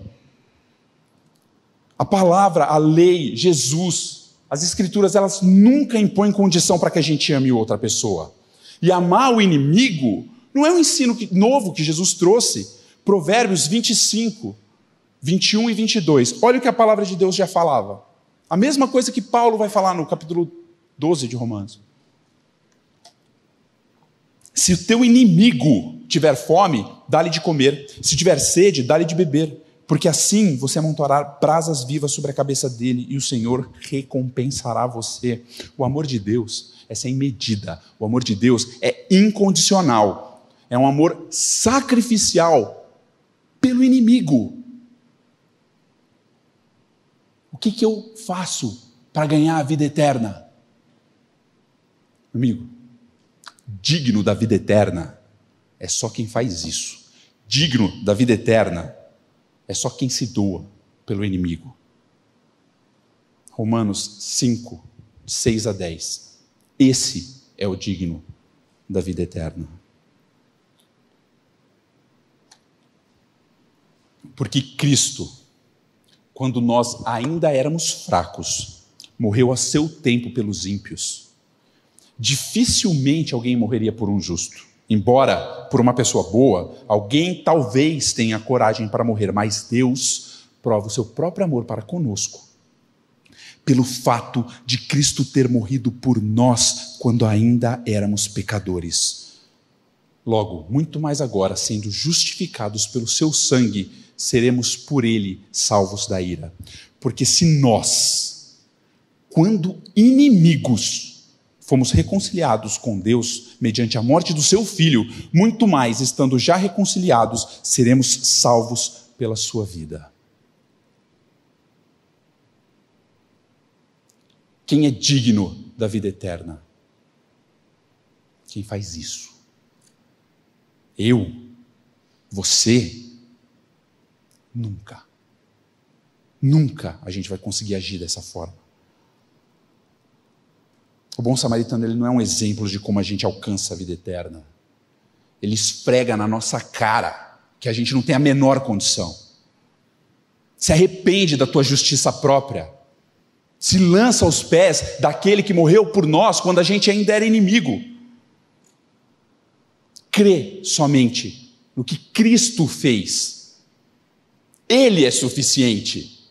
A palavra, a lei, Jesus, as escrituras, elas nunca impõem condição para que a gente ame outra pessoa. E amar o inimigo não é um ensino novo que Jesus trouxe. Provérbios 25, 21 e 22. Olha o que a palavra de Deus já falava. A mesma coisa que Paulo vai falar no capítulo 12 de Romanos. Se o teu inimigo tiver fome, dá-lhe de comer. Se tiver sede, dá-lhe de beber. Porque assim você amontoará brasas vivas sobre a cabeça dele e o Senhor recompensará você. O amor de Deus é sem medida. O amor de Deus é incondicional. É um amor sacrificial pelo inimigo. O que eu faço para ganhar a vida eterna? Amigo, digno da vida eterna é só quem faz isso. Digno da vida eterna é só quem se doa pelo inimigo. Romanos 5, de 6 a 10. Esse é o digno da vida eterna. Porque Cristo, quando nós ainda éramos fracos, morreu a seu tempo pelos ímpios. Dificilmente alguém morreria por um justo. Embora, por uma pessoa boa, alguém talvez tenha coragem para morrer, mas Deus prova o seu próprio amor para conosco, pelo fato de Cristo ter morrido por nós quando ainda éramos pecadores. Logo, muito mais agora, sendo justificados pelo seu sangue, seremos por ele salvos da ira. Porque se nós, quando inimigos, fomos reconciliados com Deus mediante a morte do seu Filho, muito mais, estando já reconciliados, seremos salvos pela sua vida. Quem é digno da vida eterna? Quem faz isso? Eu? Você? Nunca. Nunca a gente vai conseguir agir dessa forma. O bom samaritano, ele não é um exemplo de como a gente alcança a vida eterna. Ele esfrega na nossa cara que a gente não tem a menor condição. Se arrepende da tua justiça própria. se lança aos pés daquele que morreu por nós quando a gente ainda era inimigo. Crê somente no que Cristo fez. Ele é suficiente.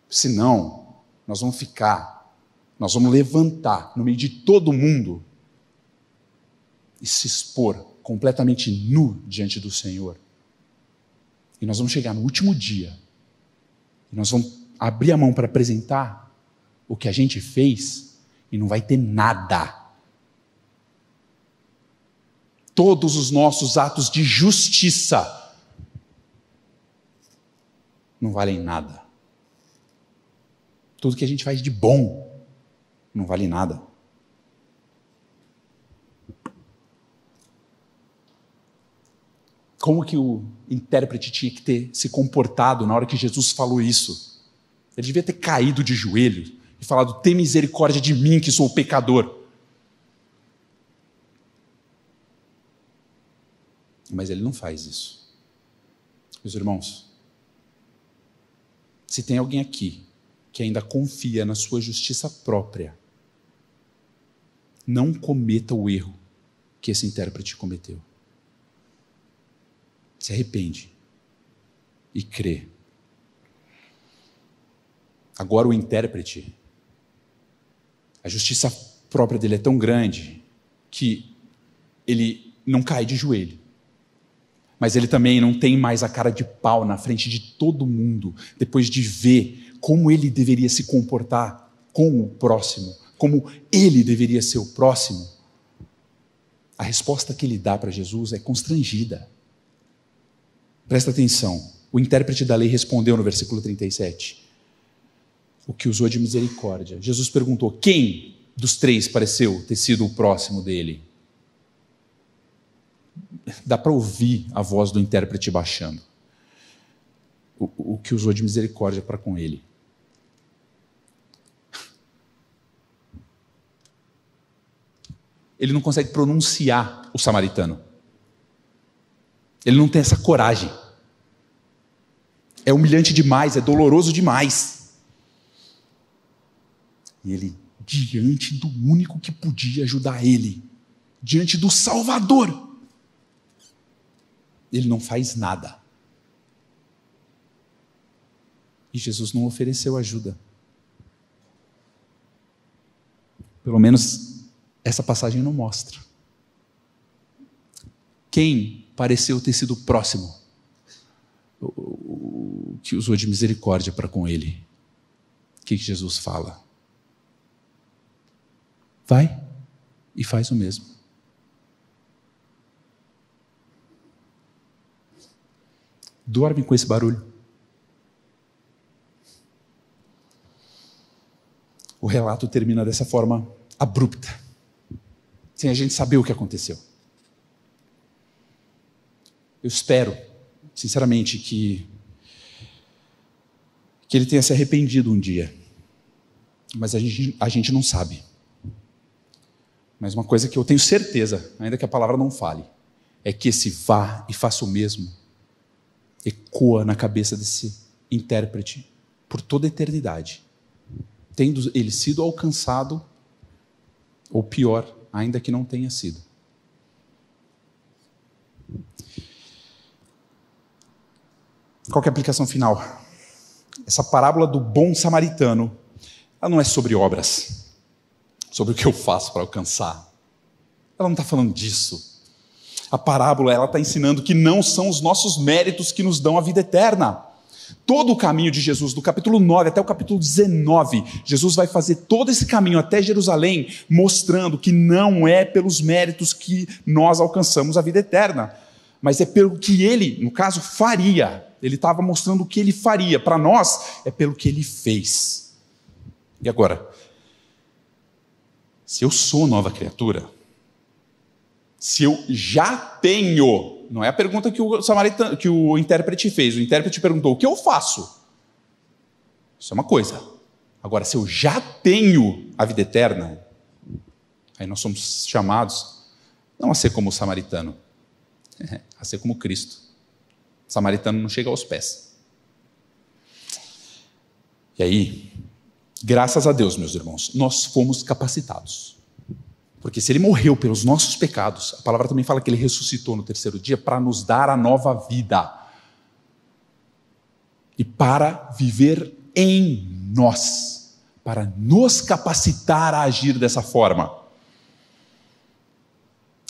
Senão, nós vamos levantar no meio de todo mundo e se expor completamente nu diante do Senhor. E nós vamos chegar no último dia e nós vamos abrir a mão para apresentar o que a gente fez e não vai ter nada. Todos os nossos atos de justiça não valem nada. Tudo que a gente faz de bom não vale nada. Como que o intérprete tinha que ter se comportado na hora que Jesus falou isso? Ele devia ter caído de joelhos e falado: tem misericórdia de mim, que sou o pecador. Mas ele não faz isso. Meus irmãos, se tem alguém aqui que ainda confia na sua justiça própria, não cometa o erro que esse intérprete cometeu. Se arrepende e crê. Agora o intérprete, a justiça própria dele é tão grande que ele não cai de joelho. Mas ele também não tem mais a cara de pau na frente de todo mundo, depois de ver como ele deveria se comportar com o próximo, como ele deveria ser o próximo. A resposta que ele dá para Jesus é constrangida. Presta atenção, o intérprete da lei respondeu no versículo 37, o que usou de misericórdia. Jesus perguntou: quem dos três pareceu ter sido o próximo dele? Dá para ouvir a voz do intérprete baixando. O que usou de misericórdia para com ele. Ele não consegue pronunciar o samaritano. Ele não tem essa coragem. É humilhante demais, é doloroso demais. E ele, diante do único que podia ajudar ele, diante do Salvador, ele não faz nada. E Jesus não ofereceu ajuda. Pelo menos essa passagem não mostra. Quem pareceu ter sido próximo, o que usou de misericórdia para com ele? O que Jesus fala? Vai e faz o mesmo. Dorme com esse barulho. O relato termina dessa forma abrupta, sem a gente saber o que aconteceu. Eu espero, sinceramente, que ele tenha se arrependido um dia, mas a gente não sabe. Mas uma coisa que eu tenho certeza, ainda que a palavra não fale, é que esse vá e faça o mesmo ecoa na cabeça desse intérprete por toda a eternidade, tendo ele sido alcançado, ou pior, ainda que não tenha sido. Qual que é a aplicação final? Essa parábola do bom samaritano, ela não é sobre obras, sobre o que eu faço para alcançar. Ela não está falando disso. A parábola, ela está ensinando que não são os nossos méritos que nos dão a vida eterna. Todo o caminho de Jesus, do capítulo 9 até o capítulo 19, Jesus vai fazer todo esse caminho até Jerusalém, mostrando que não é pelos méritos que nós alcançamos a vida eterna, mas é pelo que ele, no caso, faria. Ele estava mostrando o que ele faria. Para nós, é pelo que ele fez. E agora, se eu sou nova criatura, se eu já tenho, não é a pergunta que o intérprete fez. O intérprete perguntou: o que eu faço? Isso é uma coisa. Agora, se eu já tenho a vida eterna, aí nós somos chamados não a ser como o samaritano, a ser como Cristo. O samaritano não chega aos pés. E aí, Graças a Deus, meus irmãos, nós fomos capacitados. Porque se ele morreu pelos nossos pecados, a palavra também fala que ele ressuscitou no terceiro dia para nos dar a nova vida. E para viver em nós, para nos capacitar a agir dessa forma.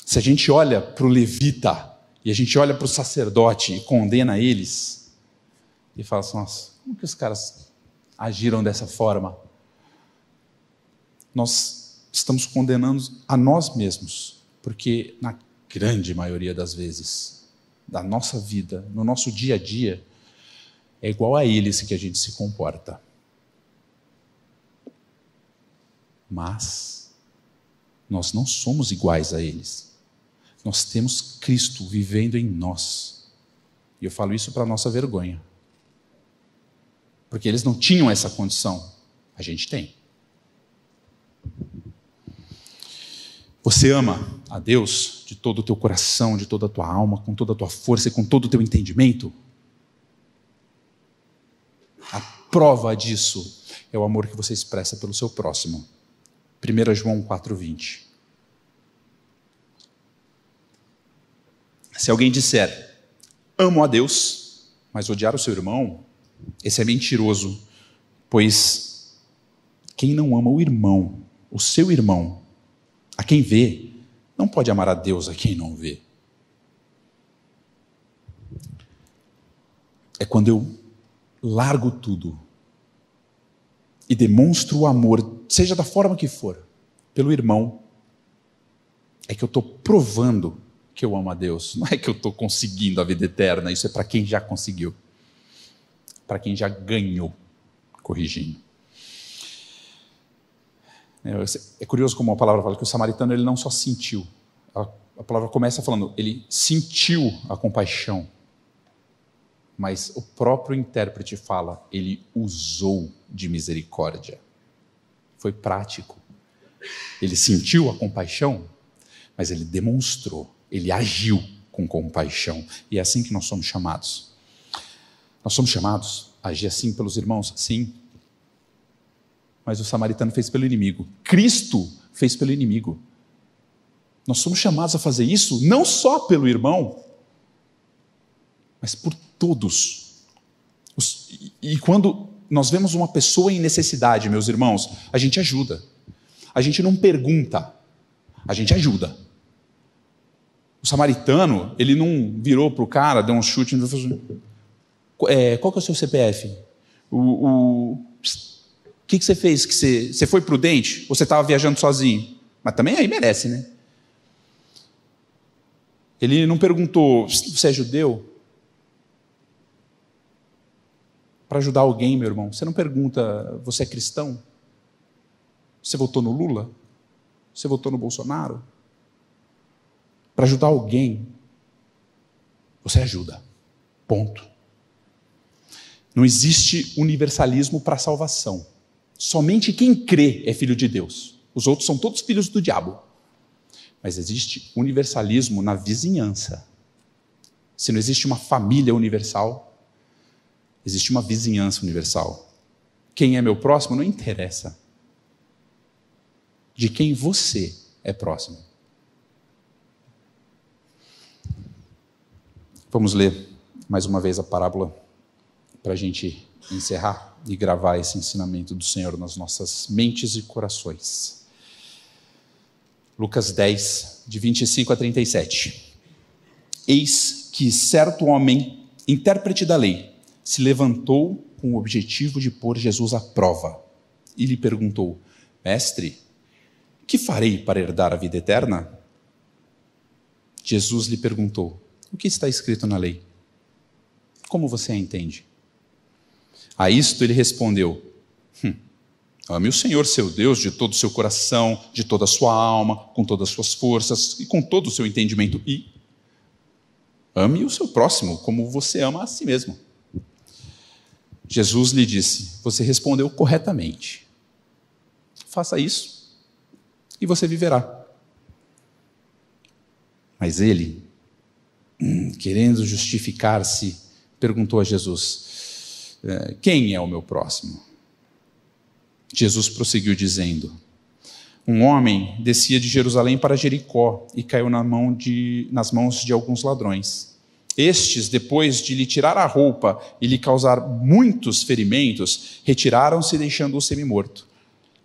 Se a gente olha para o levita, e a gente olha para o sacerdote e condena eles, e fala assim, nossa, como que os caras agiram dessa forma? Nós estamos condenando a nós mesmos, porque na grande maioria das vezes, da nossa vida, no nosso dia a dia, é igual a eles que a gente se comporta. Mas nós não somos iguais a eles. Nós temos Cristo vivendo em nós. E eu falo isso para a nossa vergonha. Porque eles não tinham essa condição. A gente tem. Você ama a Deus de todo o teu coração, de toda a tua alma, com toda a tua força e com todo o teu entendimento? A prova disso é o amor que você expressa pelo seu próximo. 1 João 4,20. Se alguém disser, amo a Deus, mas odiar o seu irmão, esse é mentiroso, pois quem não ama o irmão, o seu irmão, a quem vê, não pode amar a Deus a quem não vê. É quando eu largo tudo e demonstro o amor, seja da forma que for, pelo irmão, é que eu estou provando que eu amo a Deus. Não é que eu estou conseguindo a vida eterna, isso é para quem já conseguiu, para quem já ganhou, corrigindo. É curioso como a palavra fala que o samaritano ele não só sentiu, a palavra começa falando, ele sentiu a compaixão, mas o próprio intérprete fala, ele usou de misericórdia. Foi prático. Ele sentiu a compaixão, mas ele demonstrou, ele agiu com compaixão. E é assim que nós somos chamados. Nós somos chamados a agir assim pelos irmãos, sim. Mas o samaritano fez pelo inimigo. Cristo fez pelo inimigo. Nós somos chamados a fazer isso não só pelo irmão, mas por todos. E quando nós vemos uma pessoa em necessidade, meus irmãos, a gente ajuda. A gente não pergunta, a gente ajuda. O samaritano, ele não virou para o cara, deu um chute e falou, qual que é o seu CPF? O que você fez? Que você foi prudente? Ou você estava viajando sozinho? Mas também aí merece, né? Ele não perguntou, você é judeu? Para ajudar alguém, meu irmão, você não pergunta, você é cristão? Você votou no Lula? Você votou no Bolsonaro? Para ajudar alguém, você ajuda. Ponto. Não existe universalismo para a salvação. Somente quem crê é filho de Deus. Os outros são todos filhos do diabo. Mas existe universalismo na vizinhança. Se não existe uma família universal, existe uma vizinhança universal. Quem é meu próximo não interessa. De quem você é próximo. Vamos ler mais uma vez a parábola para a gente encerrar e gravar esse ensinamento do Senhor nas nossas mentes e corações. Lucas 10, de 25 a 37. Eis que certo homem, intérprete da lei, se levantou com o objetivo de pôr Jesus à prova e lhe perguntou, mestre, que farei para herdar a vida eterna? Jesus lhe perguntou, o que está escrito na lei? Como você a entende? A isto ele respondeu, ame o Senhor seu Deus de todo o seu coração, de toda a sua alma, com todas as suas forças e com todo o seu entendimento. E ame o seu próximo como você ama a si mesmo. Jesus lhe disse, você respondeu corretamente. Faça isso e você viverá. Mas ele, querendo justificar-se, perguntou a Jesus, quem é o meu próximo? Jesus prosseguiu dizendo: um homem descia de Jerusalém para Jericó e caiu nas mãos de alguns ladrões. Estes, depois de lhe tirar a roupa e lhe causar muitos ferimentos, retiraram-se, deixando-o semi-morto.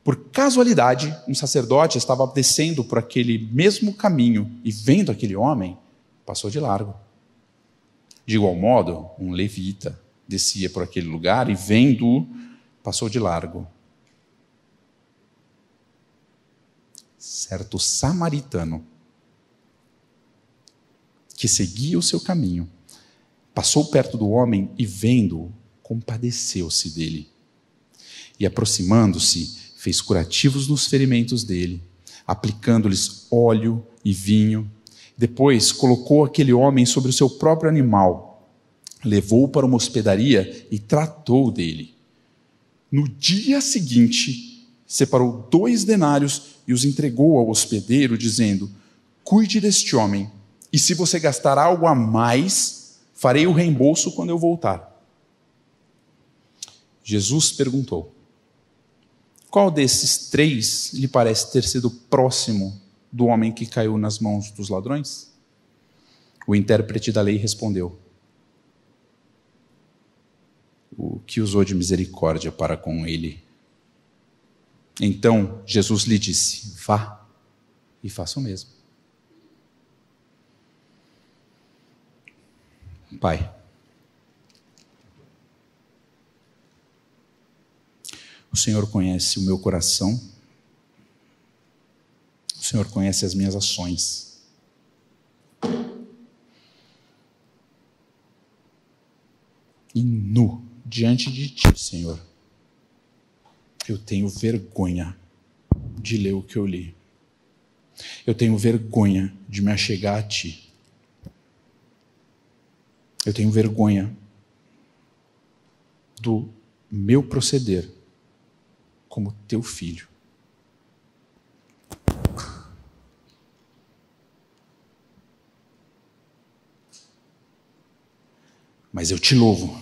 Por casualidade, um sacerdote estava descendo por aquele mesmo caminho e, vendo aquele homem, passou de largo. De igual modo, um levita descia por aquele lugar e, vendo-o, passou de largo. Certo samaritano, que seguia o seu caminho, passou perto do homem e, vendo-o, compadeceu-se dele. E, aproximando-se, fez curativos nos ferimentos dele, aplicando-lhes óleo e vinho. Depois colocou aquele homem sobre o seu próprio animal, levou-o para uma hospedaria e tratou dele. No dia seguinte, separou 2 denários e os entregou ao hospedeiro, dizendo: cuide deste homem, e se você gastar algo a mais, farei o reembolso quando eu voltar. Jesus perguntou: qual desses 3 lhe parece ter sido próximo do homem que caiu nas mãos dos ladrões? O intérprete da lei respondeu: o que usou de misericórdia para com ele. Então Jesus lhe disse: vá e faça o mesmo. Pai, o Senhor conhece o meu coração, o Senhor conhece as minhas ações. E nu diante de Ti, Senhor, eu tenho vergonha de ler o que eu li. Eu tenho vergonha de me achegar a Ti. Eu tenho vergonha do meu proceder como Teu filho. Mas eu Te louvo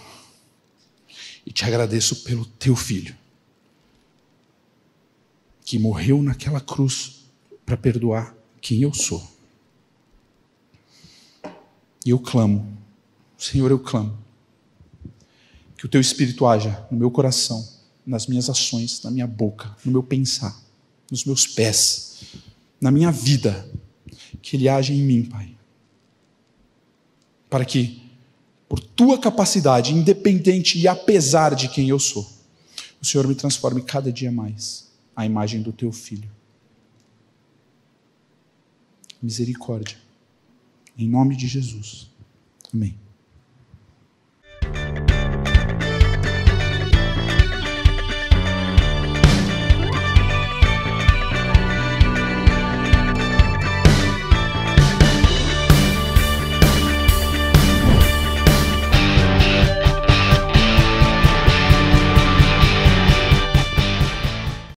e Te agradeço pelo Teu filho, que morreu naquela cruz para perdoar quem eu sou. E eu clamo, Senhor, eu clamo, que o Teu Espírito haja no meu coração, nas minhas ações, na minha boca, no meu pensar, nos meus pés, na minha vida, que Ele haja em mim, Pai. Para que, por Tua capacidade, independente e apesar de quem eu sou, o Senhor me transforme cada dia mais à imagem do Teu Filho. Misericórdia. Em nome de Jesus. Amém.